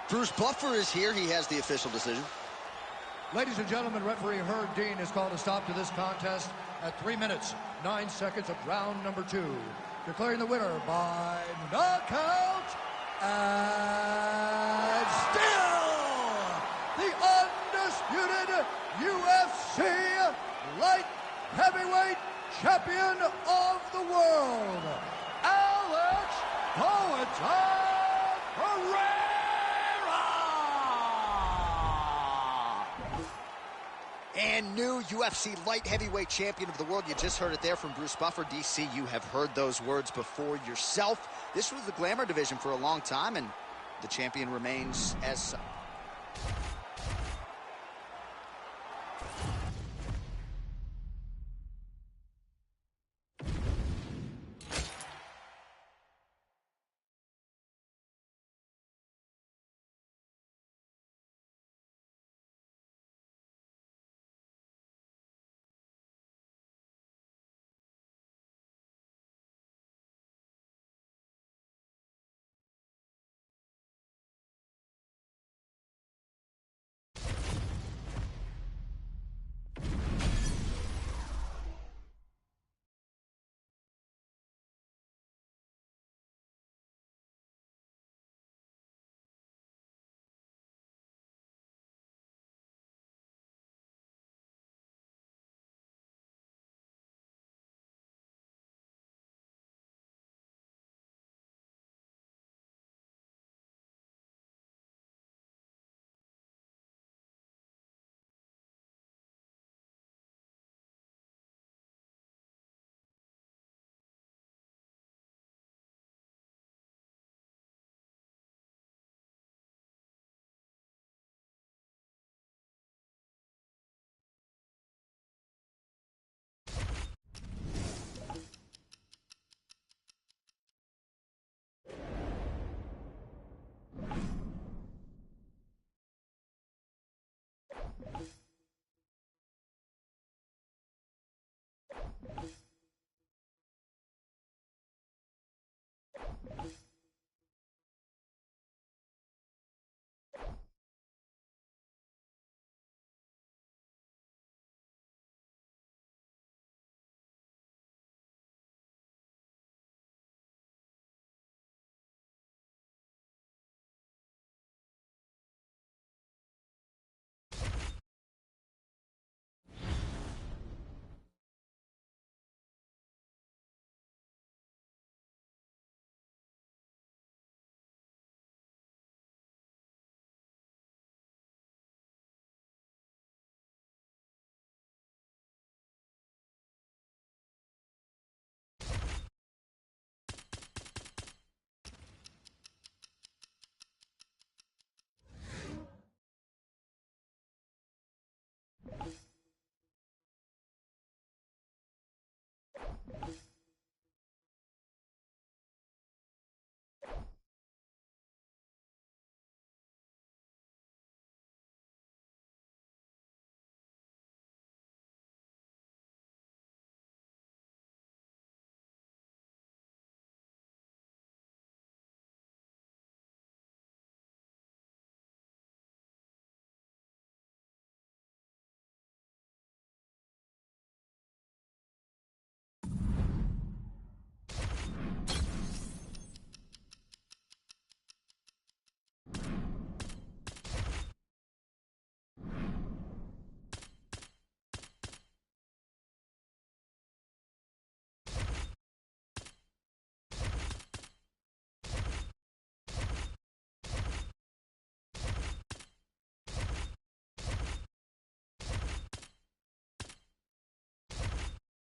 Bruce Buffer is here. He has the official decision. Ladies and gentlemen, referee Herb Dean has called a stop to this contest at 3 minutes, 9 seconds of round number 2. Declaring the winner by knockout and still the undisputed UFC light heavyweight champion of the world, Alex Pereira. And new UFC light heavyweight champion of the world. You just heard it there from Bruce Buffer. DC, you have heard those words before yourself. This was the glamour division for a long time, and The champion remains as such.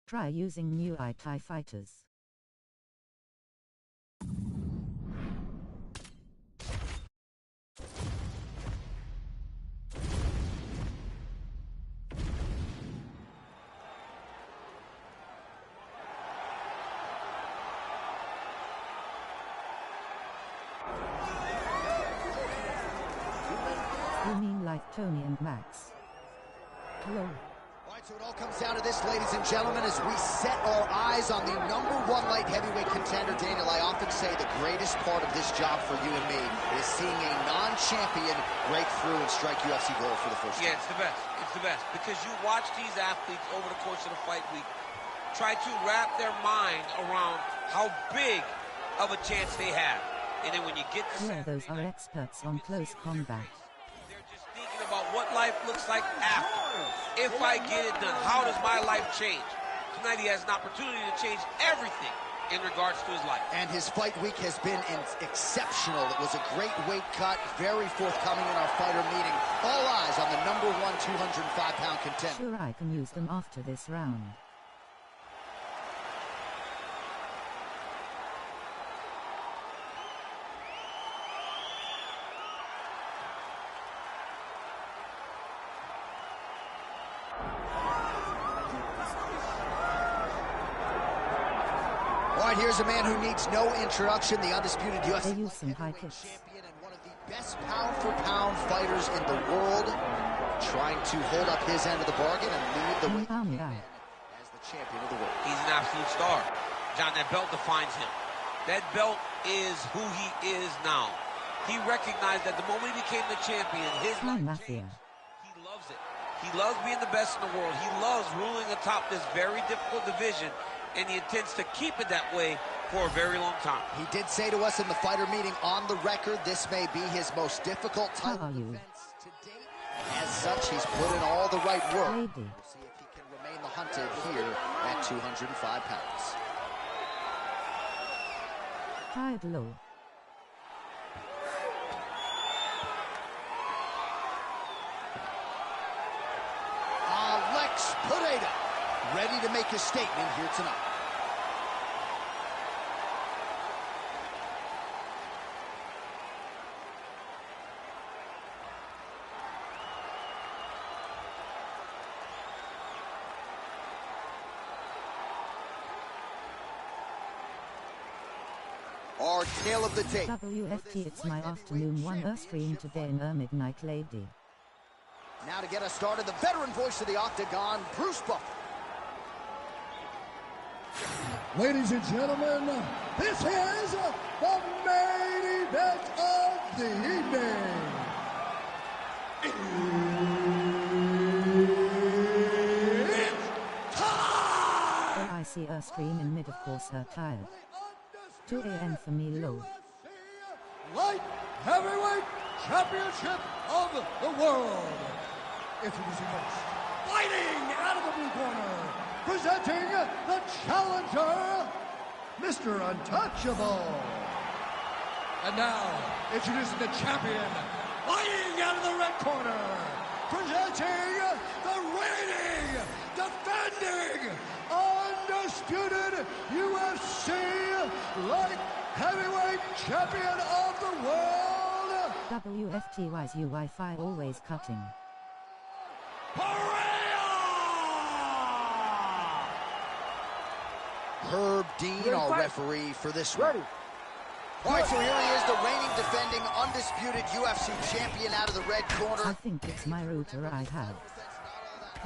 Try using new TIE fighters. You mean like Tony and Max? Hello. So it all comes down to this, ladies and gentlemen, as we set our eyes on the #1 light heavyweight contender. Daniel, I often say the greatest part of this job for you and me is seeing a non-champion break through and strike UFC gold for the first time. Yeah, it's the best. It's the best because you watch these athletes over the course of the fight week try to wrap their mind around how big of a chance they have. And then when you get to yeah, those are experts on close combat. They're just thinking about what life looks like after. If I get it done, how does my life change? Tonight he has an opportunity to change everything in regards to his life. And his fight week has been exceptional. It was a great weight cut, very forthcoming in our fighter meeting. All eyes on the #1 205-pound contender. Sure, I can use them after this round. right, here's a man who needs no introduction, the undisputed UFC They use some high kicks. champion and one of the best pound-for-pound fighters in the world, trying to hold up his end of the bargain and lead the way as the champion of the world. He's an absolute star. John, that belt defines him. That belt is who he is now. He recognized that the moment he became the champion, his life changed. He loves it. He loves being the best in the world. He loves ruling atop this very difficult division, and he intends to keep it that way for a very long time. He did say to us in the fighter meeting on the record, this may be his most difficult title defense to date. As such, he's put in all the right work. We'll see if he can remain the hunted here at 205 pounds. Tied low. Alex Pereira, ready to make his statement here tonight. Our tale of the tape. WFT, it's my afternoon one stream today in midnight lady. Now to get us started, the veteran voice of the Octagon, Bruce Buffer. Ladies and gentlemen, this is the main event of the evening. It's time! I see her stream in mid, of course her tired. 2 a.m. for me low. Light Heavyweight Championship of the world. Introducing first, fighting out of the blue corner, presenting the challenger, Mr. Untouchable. And now, introducing the champion, fighting out of the red corner, presenting the reigning, defending, undisputed UFC light heavyweight champion of the world, WFTY's Wi-Fi always cutting. Herb Dean, our referee for this one. All right, so here he is, the reigning, defending, undisputed UFC champion out of the red corner. I think it's my router I had.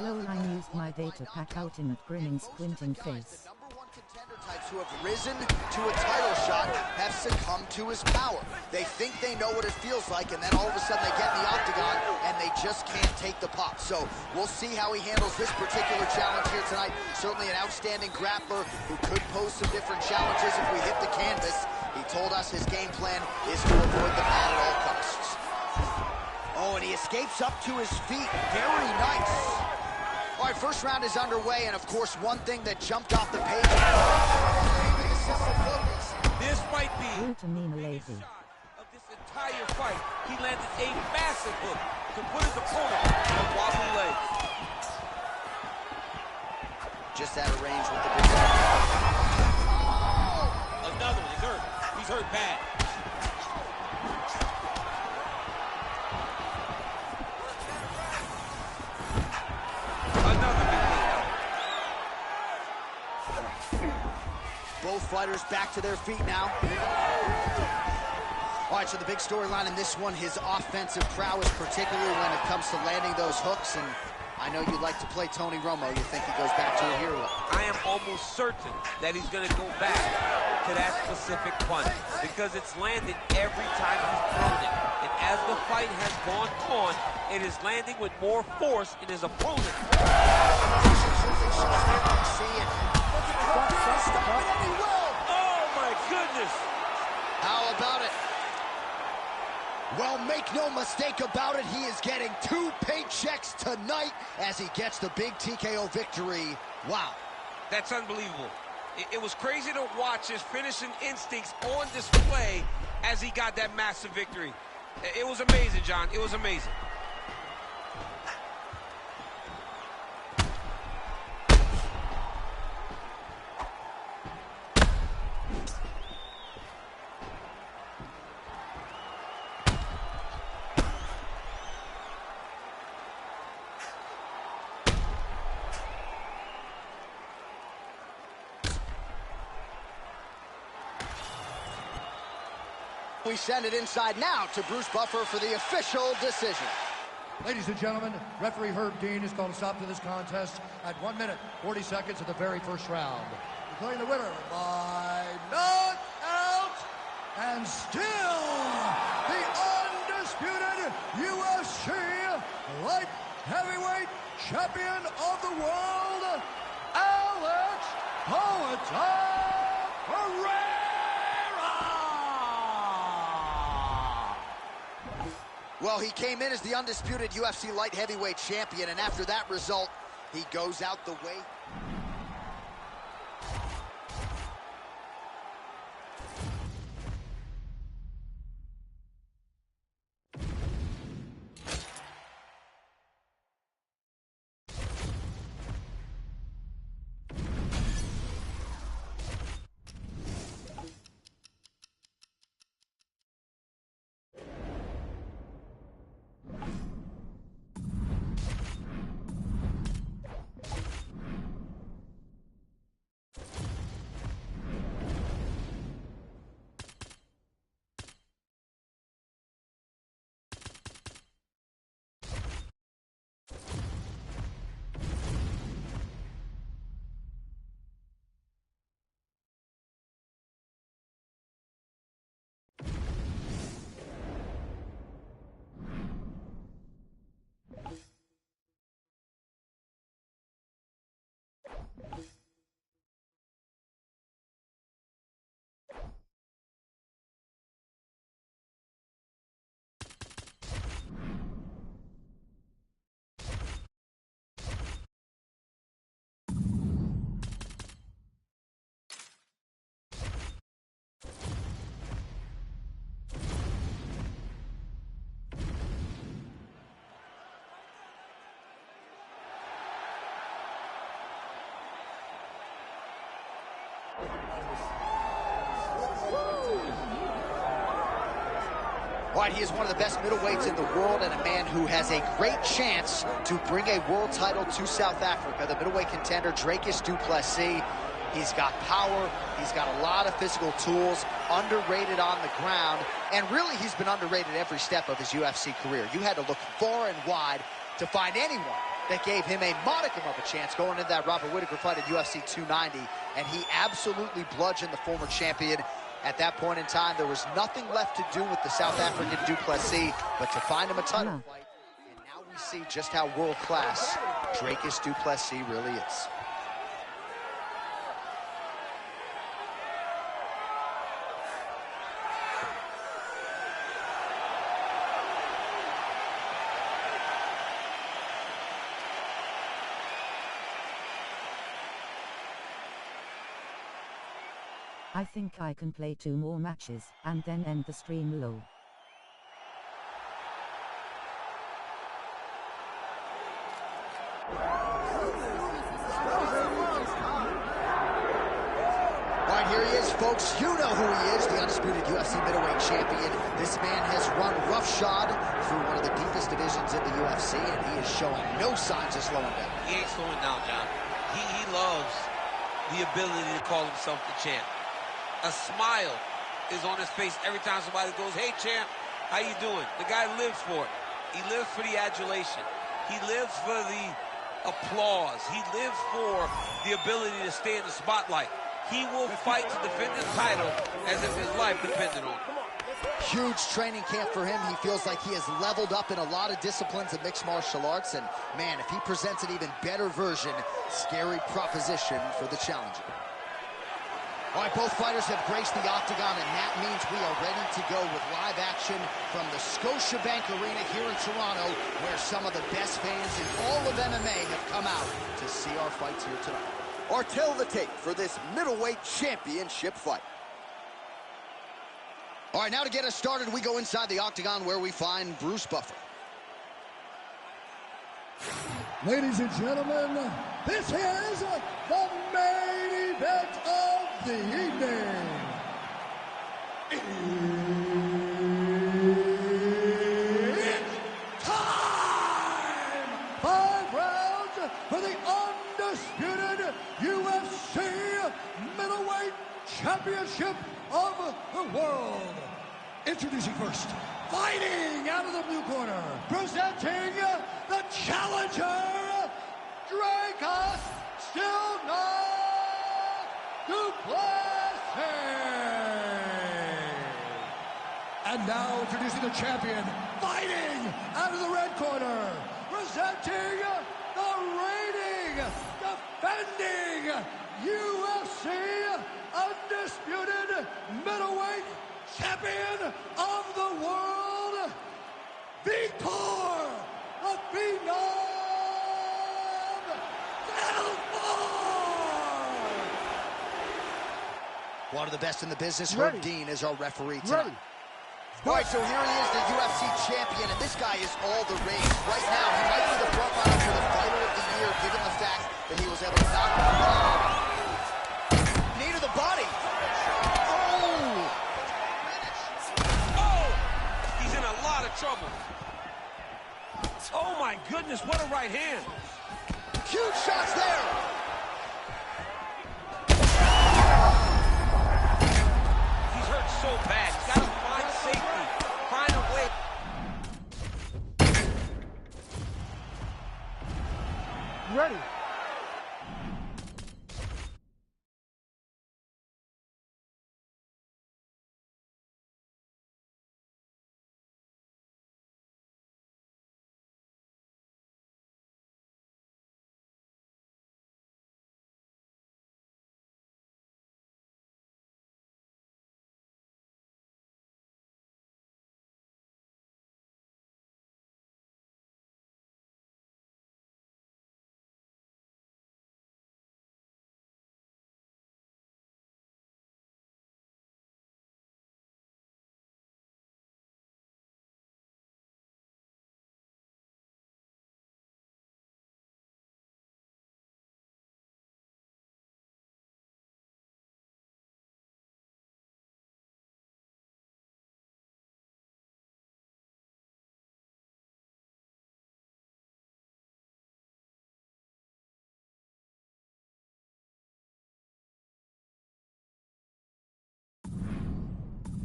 Lol, I used my data pack out in that grinning, squinting face. Contender types who have risen to a title shot have succumbed to his power. They think they know what it feels like, and then all of a sudden they get in the octagon and they just can't take the pop. So we'll see how he handles this particular challenge here tonight. Certainly an outstanding grappler who could pose some different challenges if we hit the canvas. He told us his game plan is to avoid the pad at all costs. Oh, and he escapes up to his feet. Very nice. All right, first round is underway, and of course, one thing that jumped off the page. This might be lady. of this entire fight. He landed a massive hook to put his opponent on wobbly legs. Just out of range with the big. Another one. He's hurt. He's hurt bad. Both fighters back to their feet now. All right, so the big storyline in this one, his offensive prowess, particularly when it comes to landing those hooks. And I know you like to play Tony Romo. You think he goes back to a hero. I am almost certain that he's going to go back to that specific punch because it's landed every time he's thrown it. And as the fight has gone on, it is landing with more force in his opponent. See it. Oh, my goodness. How about it? Well, make no mistake about it, he is getting 2 paychecks tonight as he gets the big TKO victory. Wow. That's unbelievable. It was crazy to watch his finishing instincts on display as he got that massive victory. It was amazing, John. It was amazing. We send it inside now to Bruce Buffer for the official decision. Ladies and gentlemen, referee Herb Dean has called a stop to this contest at 1 minute, 40 seconds of the very first round. Declaring the winner by knockout, and still the undisputed UFC light heavyweight champion of the world, Alex Poeta Pereira! Well, he came in as the undisputed UFC light heavyweight champion, and after that result, he goes out the way. All right, he is one of the best middleweights in the world and a man who has a great chance to bring a world title to South Africa. The middleweight contender, Dricus du Plessis. He's got power. He's got a lot of physical tools, underrated on the ground, and really he's been underrated every step of his UFC career. You had to look far and wide to find anyone that gave him a modicum of a chance going into that Robert Whittaker fight at UFC 290, and he absolutely bludgeoned the former champion. At that point in time, there was nothing left to do with the South African du Plessis but to find him a title fight. And now we see just how world-class Dricus du Plessis really is. I think I can play 2 more matches, and then end the stream low. Right, here he is, folks. You know who he is, the undisputed UFC middleweight champion. This man has run roughshod through one of the deepest divisions in the UFC, and he is showing no signs of slowing down. He ain't slowing down, John. He loves the ability to call himself the champ. A smile is on his face every time somebody goes, "Hey, champ, how you doing?" The guy lives for it. He lives for the adulation. He lives for the applause. He lives for the ability to stay in the spotlight. He will fight to defend his title as if his life depended on it. Huge training camp for him. He feels like he has leveled up in a lot of disciplines of mixed martial arts, and man, if he presents an even better version, scary proposition for the challenger. All right, both fighters have graced the octagon, and that means we are ready to go with live action from the Scotiabank Arena here in Toronto, where some of the best fans in all of MMA have come out to see our fights here tonight. Or tell the tape for this middleweight championship fight. All right, now to get us started, we go inside the octagon where we find Bruce Buffer. Ladies and gentlemen, this is the main event of the evening. It's time! 5 rounds for the undisputed UFC middleweight championship of the world. Introducing first, fighting out of the blue corner, presenting the challenger, Dracos Still Not Duplessis. And now introducing the champion, fighting out of the red corner, presenting the reigning, defending UFC undisputed middleweight champion of the world, Victor the Phenom Belfort! One of the best in the business, Ready. Herb Dean, is our referee tonight. Ready. All right, so here he is, the UFC champion, and this guy is all the rage. Right now, he might be the front runner for the fighter of the year, given the fact that he was able to knock him down. Knee to the body. He's in a lot of trouble. Oh my goodness, what a right hand. Huge shots there. He's hurt so bad. He's got to find safety, find a way. Ready.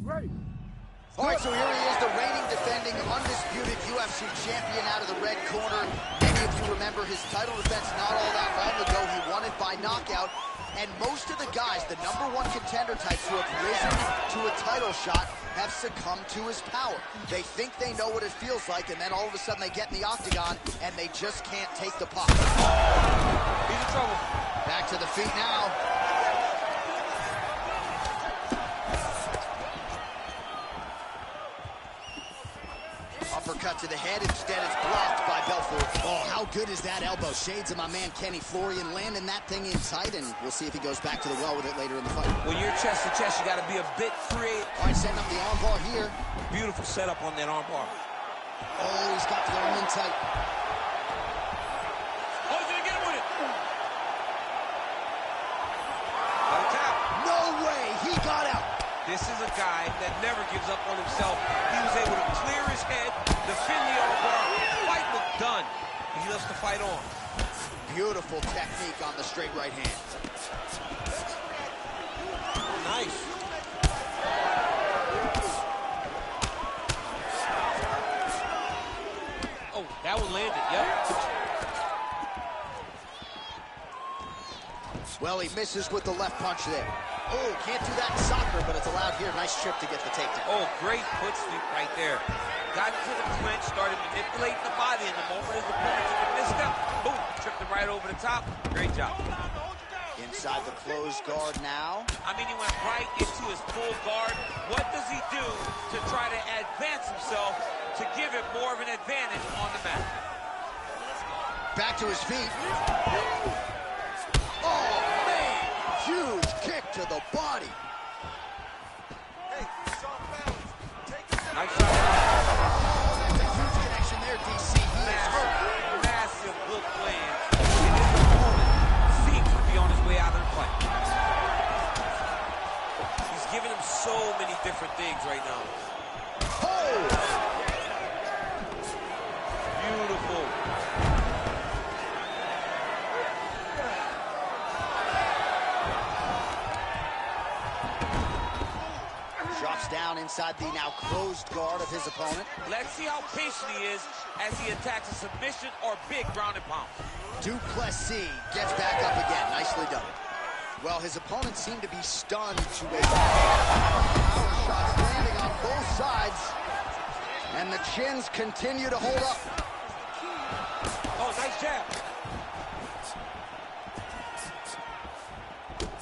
Ready. All right, so here he is, the reigning, defending, undisputed UFC champion out of the red corner. Many of you remember his title defense not all that long ago. He won it by knockout. And most of the guys, the #1 contender types who have risen to a title shot, have succumbed to his power. They think they know what it feels like, and then all of a sudden they get in the octagon, and they just can't take the pop. He's in trouble. Back to the feet now. Uppercut to the head, instead it's blocked by Belfort. Oh, how good is that elbow? Shades of my man Kenny Florian landing that thing in tight, and we'll see if he goes back to the well with it later in the fight. When you're chest to chest, you got to be a bit creative. All right, setting up the armbar here. Beautiful setup on that armbar. Oh, he's got the arm in tight. Oh, he's gonna get him with it. On tap. No way, he got out. This is a guy that never gives up on himself. He was able to clear his head, defend the armbar. Fight was done. He loves to fight on. Beautiful technique on the straight right hand. Nice. Oh, that one landed, yep. Well, he misses with the left punch there. Oh, can't do that in soccer, but it's allowed here. Nice trip to get the takedown. Oh, great foot sweep right there. Got into the clinch, started manipulating the body, and the moment his opponent took a misstep, boom, tripped him right over the top. Great job. Inside the closed guard now. I mean, he went right into his full guard. What does he do to try to advance himself to give him more of an advantage on the mat? Back to his feet. Oh, man! Huge kick to the body. Hey, it's off balance. Take it down. Nice shot. That's a huge connection there, DC. He is hurt. Massive hook land. And his opponent seems to be on his way out of the fight. He's giving him so many different things right now. Oh! Beautiful. Drops down down inside the now closed guard of his opponent. Let's see how patient he is as he attacks a submission or big ground and pound. Duplessis gets back up again. Nicely done. Well, his opponents seem to be stunned to a power shots landing on both sides. And the chins continue to hold up. Oh, nice jab.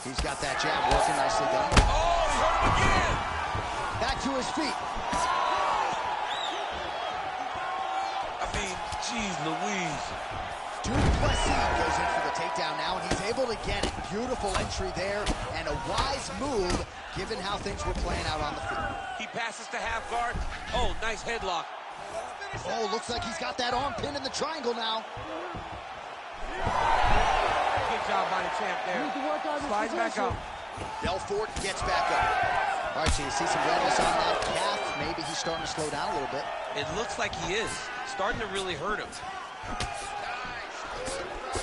He's got that jab working, nicely done. Oh, he hurt him again. Back to his feet. I mean, geez Louise. Duplessis goes in for the takedown now, and he's able to get it. Beautiful entry there, and a wise move, given how things were playing out on the field. He passes to half guard. Oh, nice headlock. Oh, looks like he's got that arm pinned in the triangle now. Good job by the champ there. Slides back up. Belfort gets back up. All right, so you see some redness on that calf. Maybe he's starting to slow down a little bit. It looks like he is. Starting to really hurt him.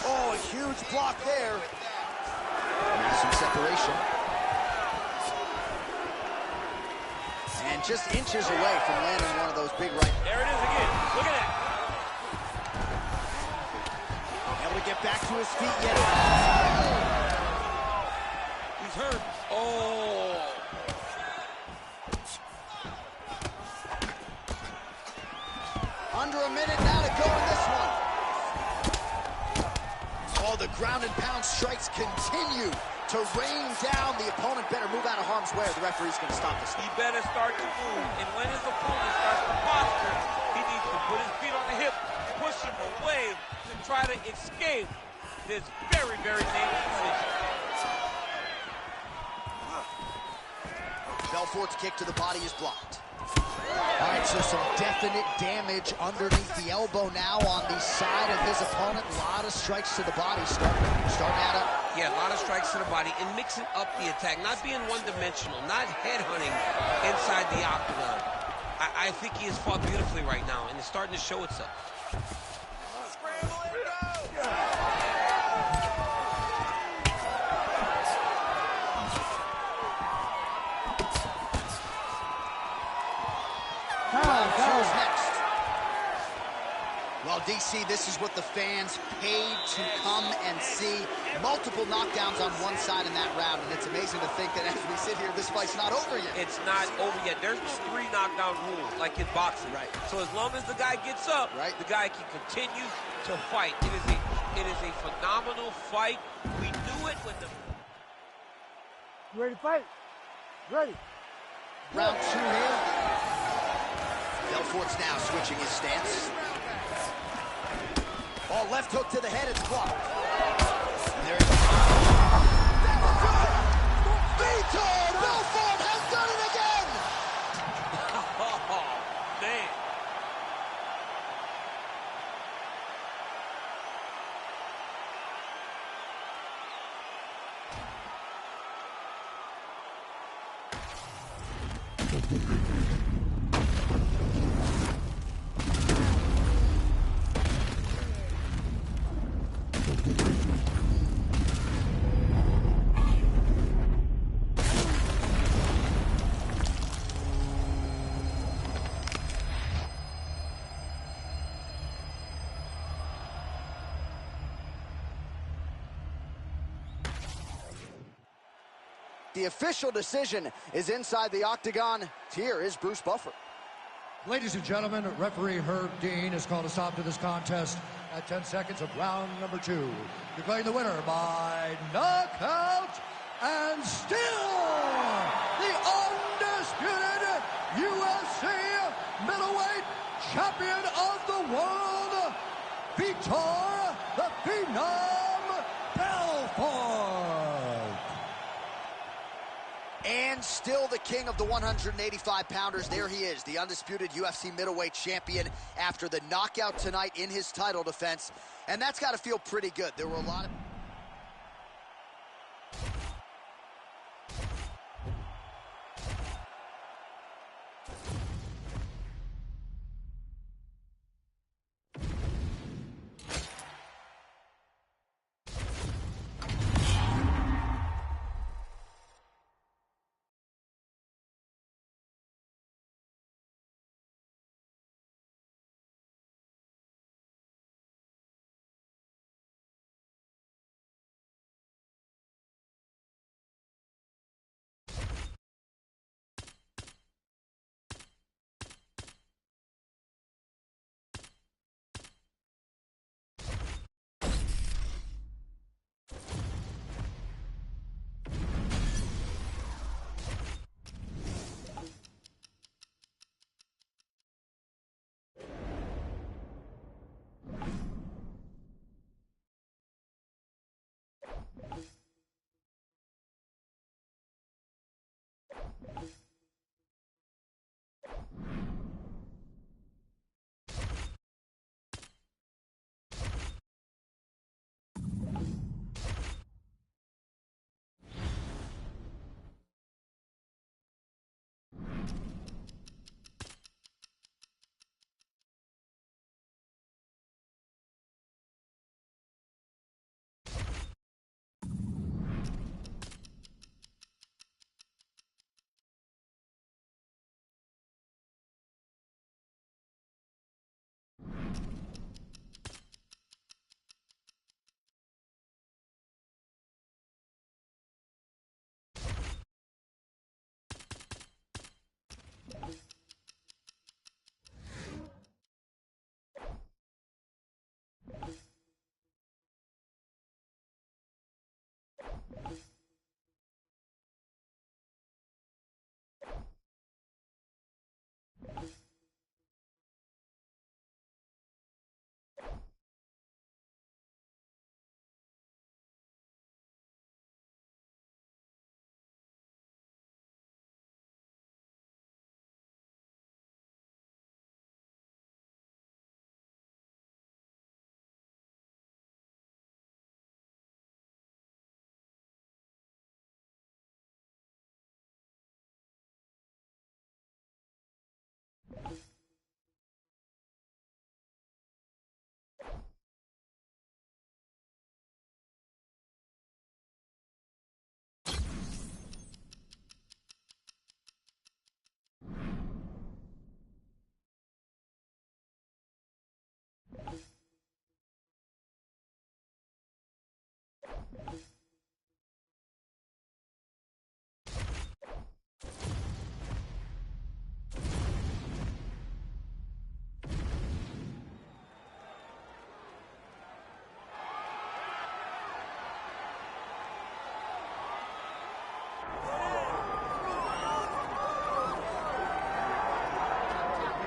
Oh, a huge block there. Now some separation. And just inches away from landing one of those big right. There it is again. Look at that. Able to get back to his feet yet again. He's hurt. Oh. Under a minute now to go in this one. Oh, the ground and pound strikes continue to rain down. The opponent better move out of harm's way or the referee's going to stop this. He better start to move. And when his opponent starts to posture, he needs to put his feet on the hip, push him away to try to escape this very, very dangerous position. Belfort's kick to the body is blocked. All right, so some definite damage underneath the elbow now on the side of his opponent. A lot of strikes to the body starting to add up. Yeah, a lot of strikes to the body and mixing up the attack, not being one-dimensional, not headhunting inside the octagon. I think he has fought beautifully right now, and it's starting to show itself. Scramble and go! Who's next? Well, DC, this is what the fans paid to come and see. Multiple knockdowns on one side in that round, and it's amazing to think that as we sit here, this fight's not over yet. It's not over yet. There's no 3 knockdown rules like in boxing. Right. So as long as the guy gets up, right, the guy can continue to fight. It is a phenomenal fight. We knew it when the... You ready to fight? Ready. Round 2 here. Belfort's now switching his stance. Oh, left hook to the head, it's blocked. And there he goes. Vitor Belfort has done it again! Oh, man. The official decision is inside the octagon. Here is Bruce Buffer. Ladies and gentlemen, referee Herb Dean has called a stop to this contest at 10 seconds of round number 2. Declaring the winner by knockout and still the undisputed UFC middleweight champion of the world, Vitor the Phenom Belfort. And still the king of the 185-pounders. There he is, the undisputed UFC middleweight champion after the knockout tonight in his title defense. And that's got to feel pretty good. There were a lot of...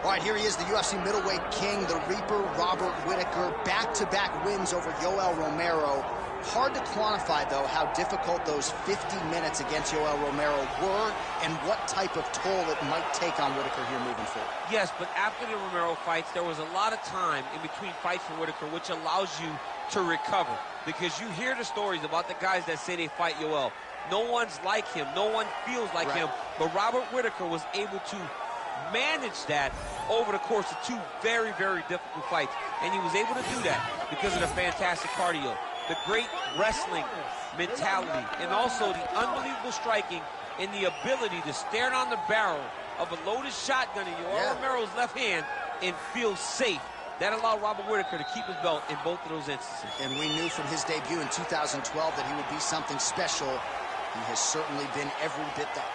All right, here he is, the UFC middleweight king, the Reaper, Robert Whittaker. Back-to-back wins over Yoel Romero. Hard to quantify, though, how difficult those 50 minutes against Yoel Romero were and what type of toll it might take on Whittaker here moving forward. Yes, but after the Romero fights, there was a lot of time in between fights for Whittaker, which allows you to recover. Because you hear the stories about the guys that say they fight Yoel. No one's like him. No one feels like him. But Robert Whittaker was able to manage that over the course of two very, very difficult fights. And he was able to do that because of the fantastic cardio, the great wrestling mentality, and also the unbelievable striking and the ability to stare down the barrel of a loaded shotgun in Yoel Romero's left hand and feel safe. That allowed Robert Whittaker to keep his belt in both of those instances. And we knew from his debut in 2012 that he would be something special. He has certainly been every bit that.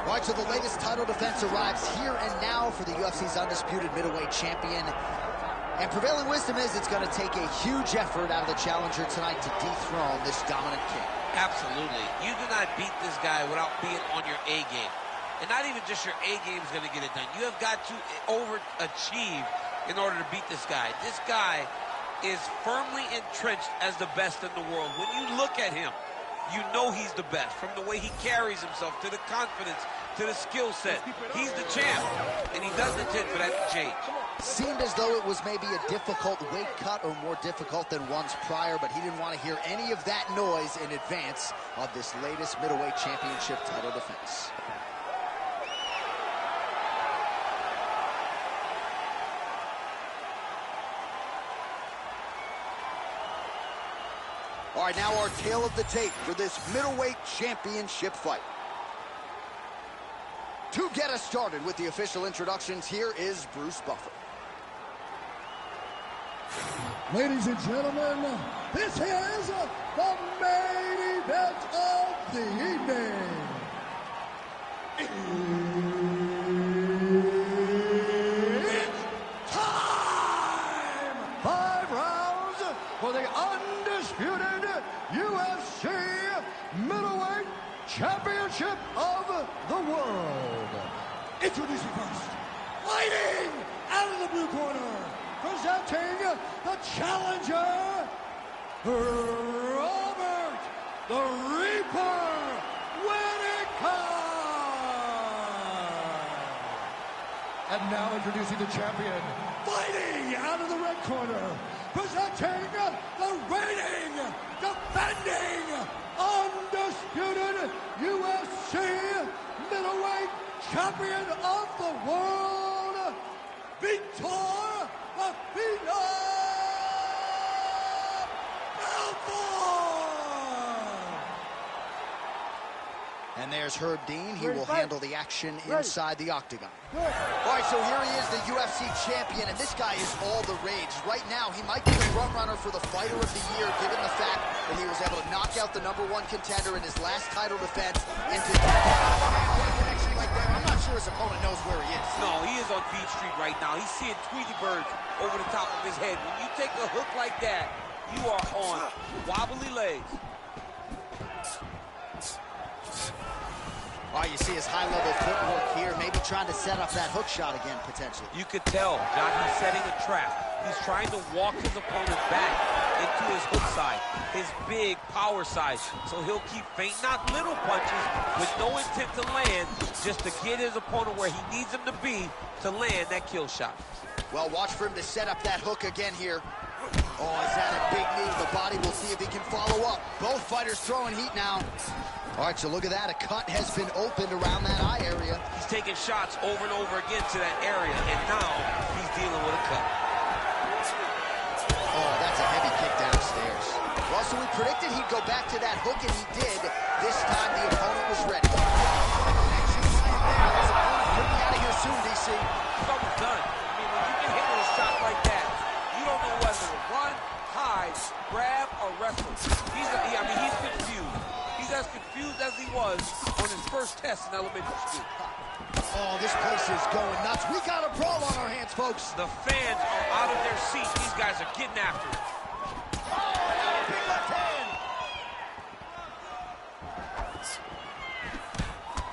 Right, so the latest title defense arrives here and now for the UFC's undisputed middleweight champion. And prevailing wisdom is it's going to take a huge effort out of the challenger tonight to dethrone this dominant king. Absolutely. You do not beat this guy without being on your A game. And not even just your A game is going to get it done. You have got to overachieve in order to beat this guy. This guy is firmly entrenched as the best in the world. When you look at him, you know he's the best, from the way he carries himself, to the confidence, to the skill set. He's the champ, and he doesn't intend for that to change. Seemed as though it was maybe a difficult weight cut, or more difficult than ones prior, but he didn't want to hear any of that noise in advance of this latest middleweight championship title defense. All right, now our tale of the tape for this middleweight championship fight. To get us started with the official introductions, here is Bruce Buffer. Ladies and gentlemen, this is the main event of the evening. It's time! 5 rounds for the undisputed UFC middleweight championship of the world. Introducing first, fighting out of the blue corner, presenting the challenger, Robert the Reaper Whittaker. And now introducing the champion, fighting out of the red corner, presenting the reigning, defending, undisputed UFC middleweight champion of the world, Victor the Phenom Belfort! And there's Herb Dean. He will handle the action inside the octagon. Good. All right, so here he is, the UFC champion, and this guy is all the rage. Right now, he might be the front runner for the fighter of the year, given the fact that he was able to knock out the #1 contender in his last title defense. And to connection like that, I'm not sure his opponent knows where he is. No, he is on Beat Street right now. He's seeing Tweety birds over the top of his head. When you take a hook like that, you are on wobbly legs. Oh, you see his high-level footwork here, maybe trying to set up that hook shot again, potentially. You could tell, John, he's setting a trap. He's trying to walk his opponent back into his hook side, his big power side. So he'll keep feinting out little punches with no intent to land, just to get his opponent where he needs him to be to land that kill shot. Well, watch for him to set up that hook again here. Oh, is that a big knee to the body? We'll see if he can follow up. Both fighters throwing heat now. All right, so look at that. A cut has been opened around that eye area. He's taking shots over and over again to that area, and now he's dealing with a cut. Oh, that's a heavy kick downstairs. Well, so we predicted he'd go back to that hook, and he did. This time, the opponent was ready. Connection right there. His opponent could be out of here soon, DC. He's almost done. I mean, when you get hit with a shot like that, you don't know whether to run, hide, grab, or wrestle. He's confused. He's as confused as he was on his first test in elementary school. Oh, this place is going nuts. We got a brawl on our hands, folks. The fans are out of their seats. These guys are getting after it. Oh, big left hand.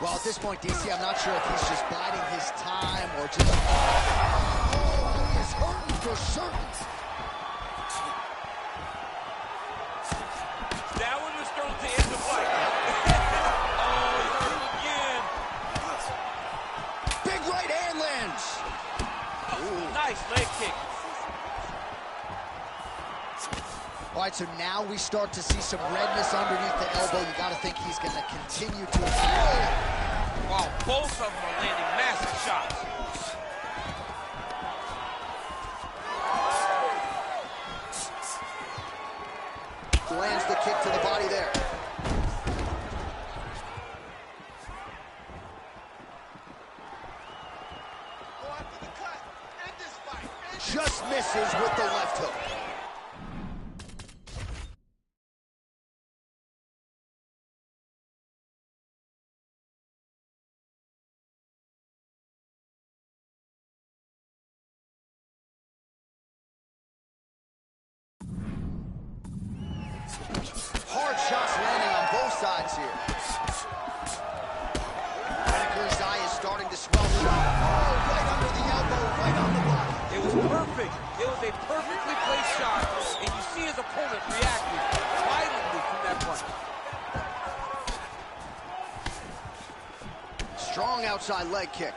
Well, at this point, DC, I'm not sure if he's just biding his time or just... Oh, he is hurting for certain. That one was thrown to end the fight. Oh, he hurt him again. Big right hand lands. Ooh. Nice leg kick. All right, so now we start to see some redness underneath the elbow. You got to think he's going to continue to... Wow, both of them are landing massive shots. Lands the kick to the body there. Go after the cut. End this fight. Just misses with the left hook. Hard shots landing on both sides here. Whitaker's eye is starting to swell shut. Oh, right under the elbow, right on the body. It was perfect. It was a perfectly placed shot, and you see his opponent reacting violently from that punch. Strong outside leg kick.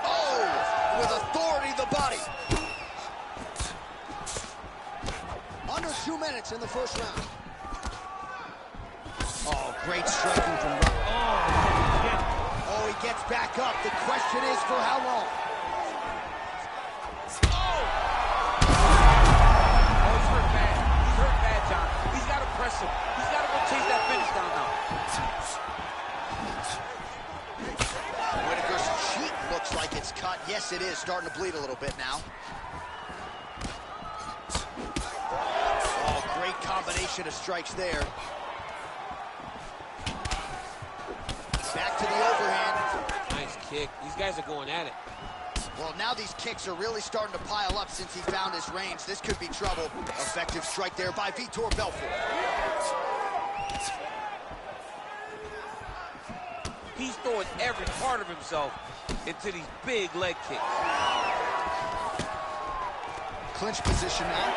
Oh, with authority the body. Under 2 minutes in the first round. Oh, great striking from Rock. Oh, he gets back up. The question is for how long? Oh, he's hurt bad. He's hurt bad, John. He's got to press him. He's got to go chase that finish down now. Whitaker's cheek looks like it's cut. Yes, it is. Starting to bleed a little bit now. Oh, great combination of strikes there. Back to the overhand. Nice kick. These guys are going at it. Well, now these kicks are really starting to pile up since he found his range. This could be trouble. Effective strike there by Vitor Belfort. He's throwing every part of himself into these big leg kicks. Clinch position now.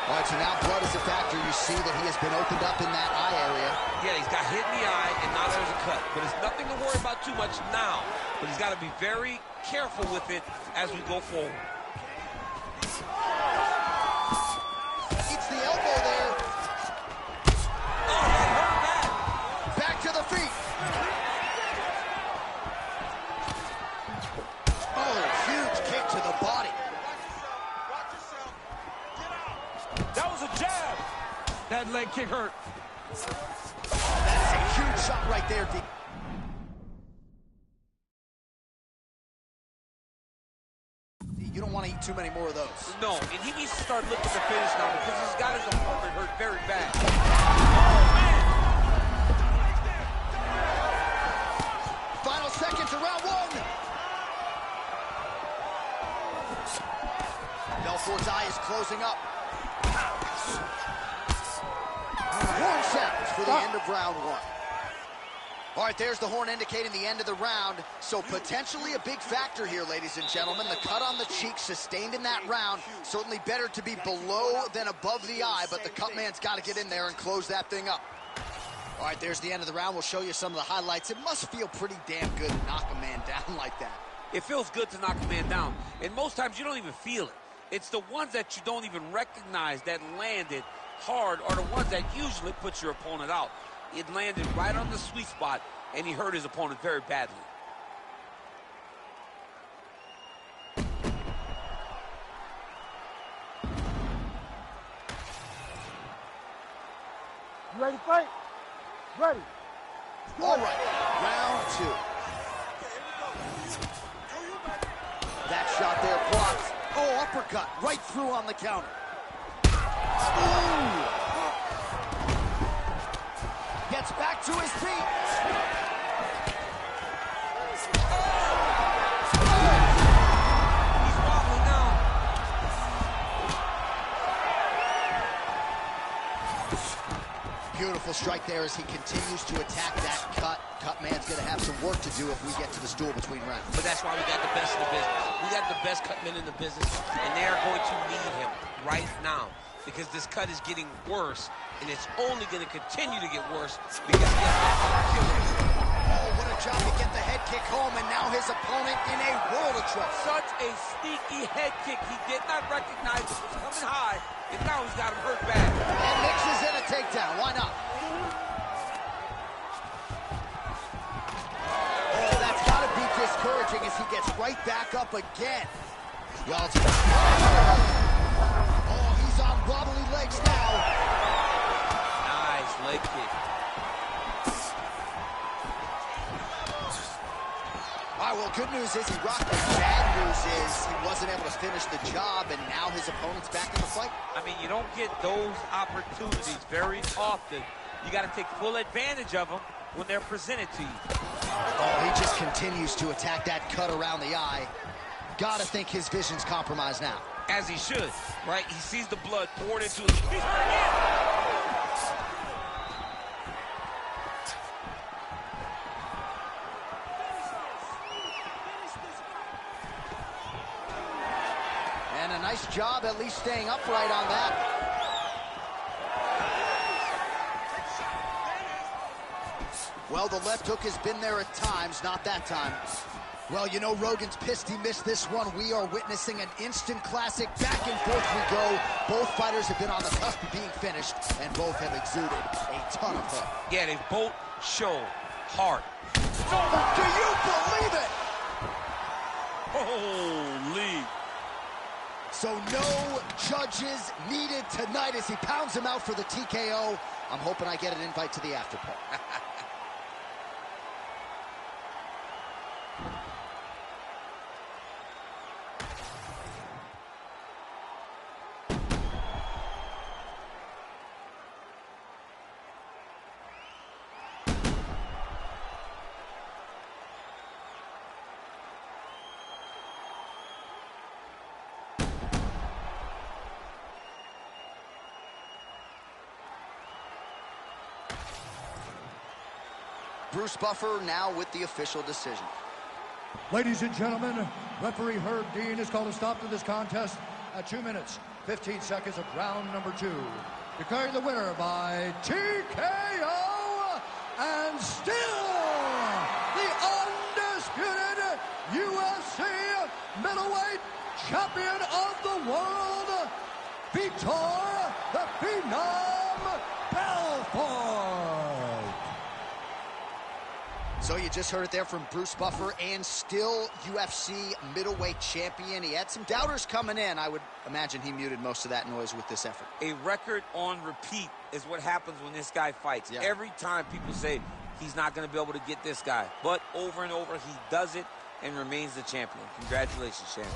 All right, so now blood is a factor. You see that he has been opened up in that eye area. Yeah, he's got hit in the eye, and now there's a cut. But it's nothing to worry about too much now. But he's got to be very careful with it as we go forward. It's the elbow there. Oh, that hurt bad. Back to the feet. Oh, huge kick to the body. That was a jab. That leg kick hurt. That is a huge shot right there, D. You don't want to eat too many more of those. No, and he needs to start looking to finish now because he's got his opponent hurt very bad. Final seconds of round one. Belfort's eye is closing up. Horn sounds for the end of round one. All right, there's the horn indicating the end of the round. So potentially a big factor here, ladies and gentlemen. The cut on the cheek sustained in that round. Certainly better to be below than above the eye, but the cut man's got to get in there and close that thing up. All right, there's the end of the round. We'll show you some of the highlights. It must feel pretty damn good to knock a man down like that. It feels good to knock a man down, and most times you don't even feel it. It's the ones that you don't even recognize that landed hard are the ones that usually put your opponent out. It landed right on the sweet spot, and he hurt his opponent very badly. You ready to fight? Ready. All right, round two. That shot there blocks. Oh, uppercut right through on the counter. Ooh. Gets back to his feet. He's wobbling now. Beautiful strike there as he continues to attack that cut. Cut man's going to have some work to do if we get to the stool between rounds. But that's why we got the best in the business. We got the best cut men in the business, and they are going to need him right now because this cut is getting worse, and it's only going to continue to get worse because he has to. Oh, what a job to get the head kick home, and now his opponent in a world of trouble. Such a sneaky head kick. He did not recognize it was coming high, and now he's got him hurt bad. And mixes in a takedown. Why not? Oh, that's got to be discouraging as he gets right back up again. Well, oh, he's on wobbly legs now. Nice leg kick. All right, well, good news is he rocked it. Bad news is he wasn't able to finish the job, and now his opponent's back in the fight. I mean, you don't get those opportunities very often. You got to take full advantage of them when they're presented to you. Oh, he just continues to attack that cut around the eye. Gotta think his vision's compromised now. As he should, right? He sees the blood poured into his... He's hurt again! And a nice job at least staying upright on that. Well, the left hook has been there at times, not that time. Well, you know, Rogan's pissed he missed this one. We are witnessing an instant classic. Back and forth we go. Both fighters have been on the cusp of being finished, and both have exuded a ton of hook. Yeah, they both show heart. Do you believe it? Holy. So no judges needed tonight as he pounds him out for the TKO. I'm hoping I get an invite to the after party. Bruce Buffer now with the official decision. Ladies and gentlemen, referee Herb Dean has called a stop to this contest at 2 minutes, 15 seconds of round number 2. Declaring the winner by TKO, and still the undisputed UFC middleweight champion of the world, Vitor the Phenom Belfort. So you just heard it there from Bruce Buffer, and still UFC middleweight champion. He had some doubters coming in. I would imagine he muted most of that noise with this effort. A record on repeat is what happens when this guy fights. Yeah. Every time people say, he's not going to be able to get this guy. But over and over, he does it and remains the champion. Congratulations, champ.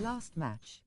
Last match.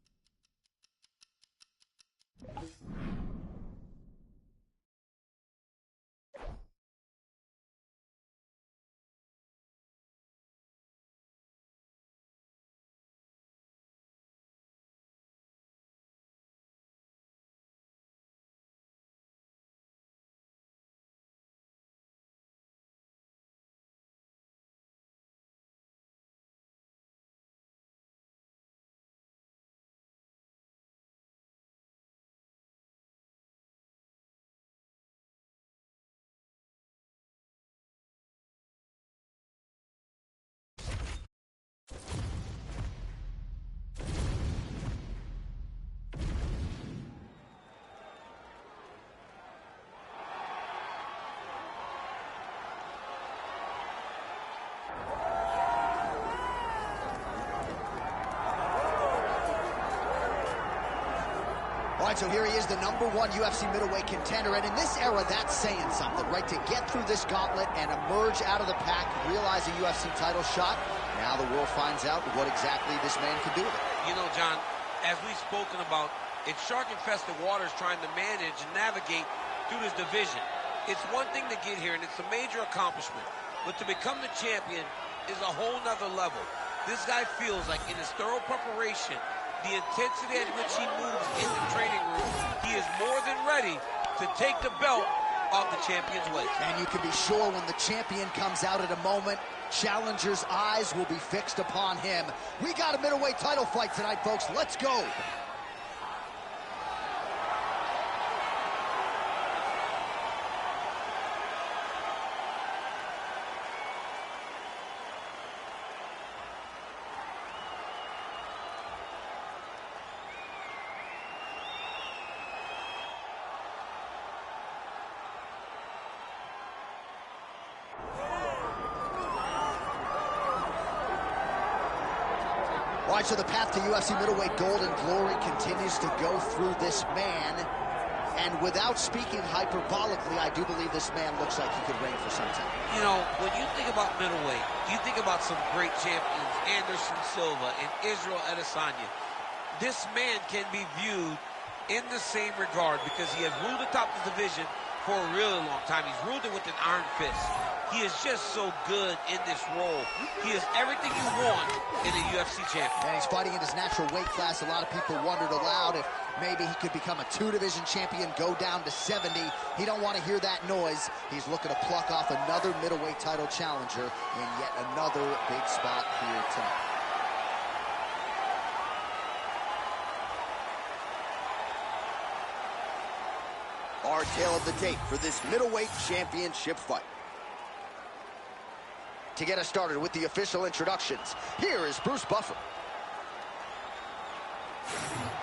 All right, so here he is, the #1 UFC middleweight contender, and in this era, that's saying something, right? To get through this gauntlet and emerge out of the pack, realize a UFC title shot, now the world finds out what exactly this man can do with it. You know, John, as we've spoken about, it's shark-infested waters trying to manage and navigate through this division. It's one thing to get here, and it's a major accomplishment, but to become the champion is a whole nother level. This guy feels like in his thorough preparation, the intensity at which he moves in the training room, he is more than ready to take the belt off the champion's waist. And you can be sure when the champion comes out at a moment, challengers' eyes will be fixed upon him. We got a middleweight title fight tonight, folks. Let's go. All right, so the path to UFC middleweight gold and glory continues to go through this man. And without speaking hyperbolically, I do believe this man looks like he could reign for some time. You know, when you think about middleweight, you think about some great champions, Anderson Silva and Israel Adesanya. This man can be viewed in the same regard because he has ruled atop the division for a really long time. He's ruled it with an iron fist. He is just so good in this role. He is everything you want in a UFC champion. And he's fighting in his natural weight class. A lot of people wondered aloud if maybe he could become a 2-division champion, go down to 70. He don't want to hear that noise. He's looking to pluck off another middleweight title challenger in yet another big spot here tonight. Our tale of the tape for this middleweight championship fight. To get us started with the official introductions, here is Bruce Buffer.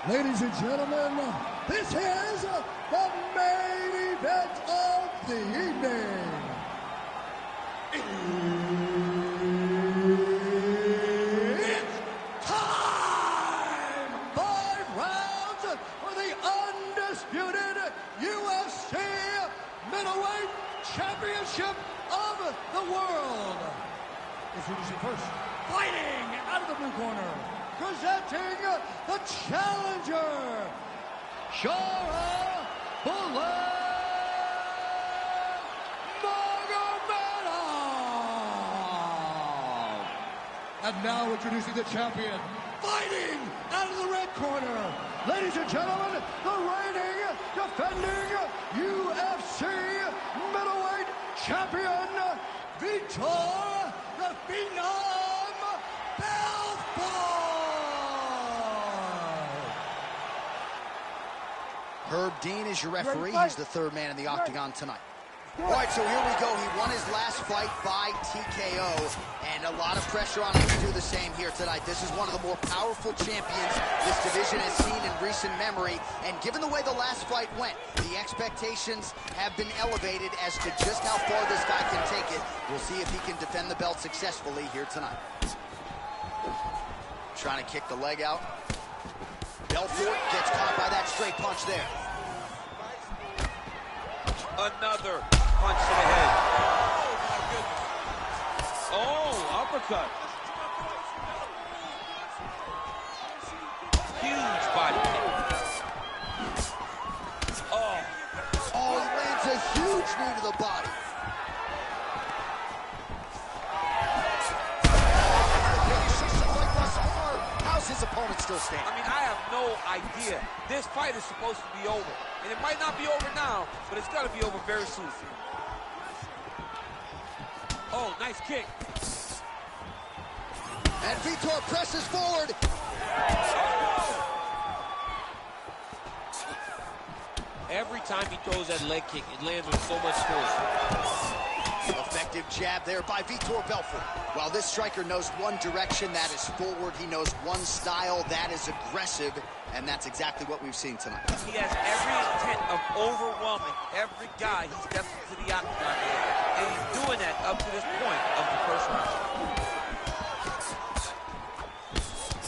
Ladies and gentlemen, this is the main event of the evening. It's time! 5 rounds for the undisputed UFC middleweight championship of the world. Introducing first, fighting out of the blue corner, presenting the challenger, Shara Bullet Magomedov. And now introducing the champion, fighting out of the red corner, ladies and gentlemen, the reigning, defending UFC middleweight champion, Vitor the Phenom Belfort. Herb Dean is your referee. He's the third man in the octagon tonight. All right, so here we go. He won his last fight by TKO, and a lot of pressure on him to do the same here tonight. This is one of the more powerful champions this division has seen in recent memory, and given the way the last fight went, the expectations have been elevated as to just how far this guy can take it. We'll see if he can defend the belt successfully here tonight. Trying to kick the leg out. Belfort gets caught by that straight punch there. Another punch to the head. Oh, uppercut. Huge body kick. Oh, he lands a huge knee to the body. How's his opponent still standing? I mean, I have no idea. This fight is supposed to be over. And it might not be over now, but it's got to be over very soon. Oh, nice kick. And Vitor presses forward. Every time he throws that leg kick, it lands with so much force. Effective jab there by Vitor Belfort. While this striker knows one direction, that is forward. He knows one style, that is aggressive. And that's exactly what we've seen tonight. He has every intent of overwhelming every guy he steps into the octagon. And he's doing that up to this point of the first round.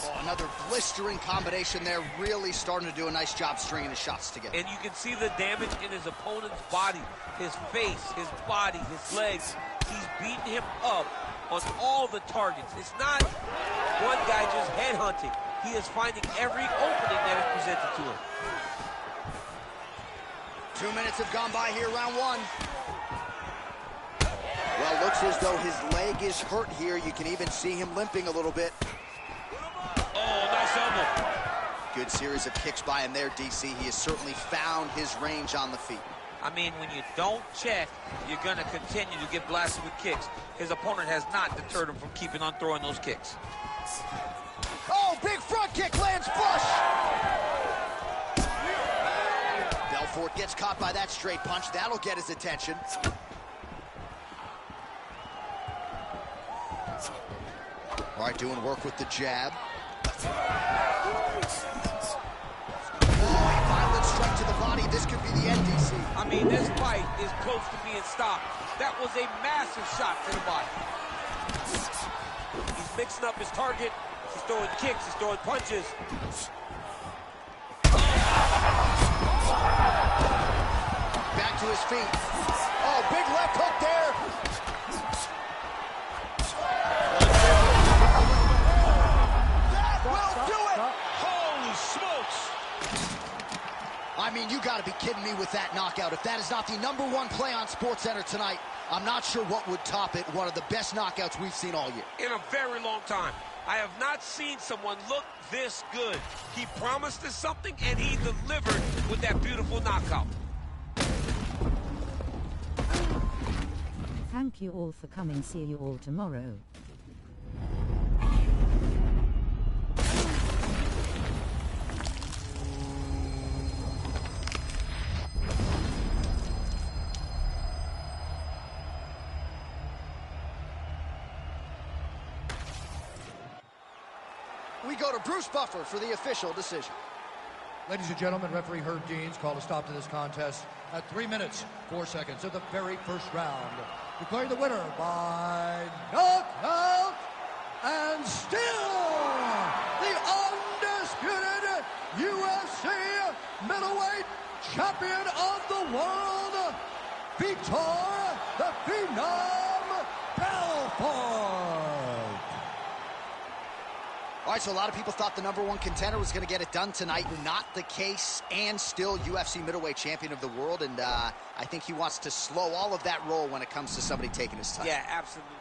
Oh, another blistering combination there. Really starting to do a nice job stringing his shots together. And you can see the damage in his opponent's body, his face, his body, his legs. He's beating him up on all the targets. It's not one guy just headhunting. He is finding every opening that is presented to him. 2 minutes have gone by here, round one. Well, looks as though his leg is hurt here. You can even see him limping a little bit. Oh, nice elbow. Good series of kicks by him there, DC. He has certainly found his range on the feet. I mean, when you don't check, you're going to continue to get blasted with kicks. His opponent has not deterred him from keeping on throwing those kicks. Oh, big front kick lands flush. Belfort gets caught by that straight punch. That'll get his attention. All right, doing work with the jab. Oh, violent strike to the body. This could be the end, DC. I mean, this fight is close to being stopped. That was a massive shot to the body. He's mixing up his target. He's throwing kicks, he's throwing punches. Oh. to his feet. Oh, big left hook there. That will do it. Holy smokes! I mean, you got to be kidding me with that knockout. If that is not the #1 play on SportsCenter tonight, I'm not sure what would top it. One of the best knockouts we've seen all year. In a very long time. I have not seen someone look this good. He promised us something, and he delivered with that beautiful knockout. Thank you all for coming. See you all tomorrow. We go to Bruce Buffer for the official decision. Ladies and gentlemen, referee Herb Deans called a stop to this contest at 3 minutes, 4 seconds of the very first round. Declaring the winner by knockout and still the undisputed UFC middleweight champion of the world, Vitor the Phenom Belfort. All right, so a lot of people thought the #1 contender was going to get it done tonight. Not the case, and still UFC middleweight champion of the world. And I think he wants to slow all of that roll when it comes to somebody taking his time. Yeah, absolutely.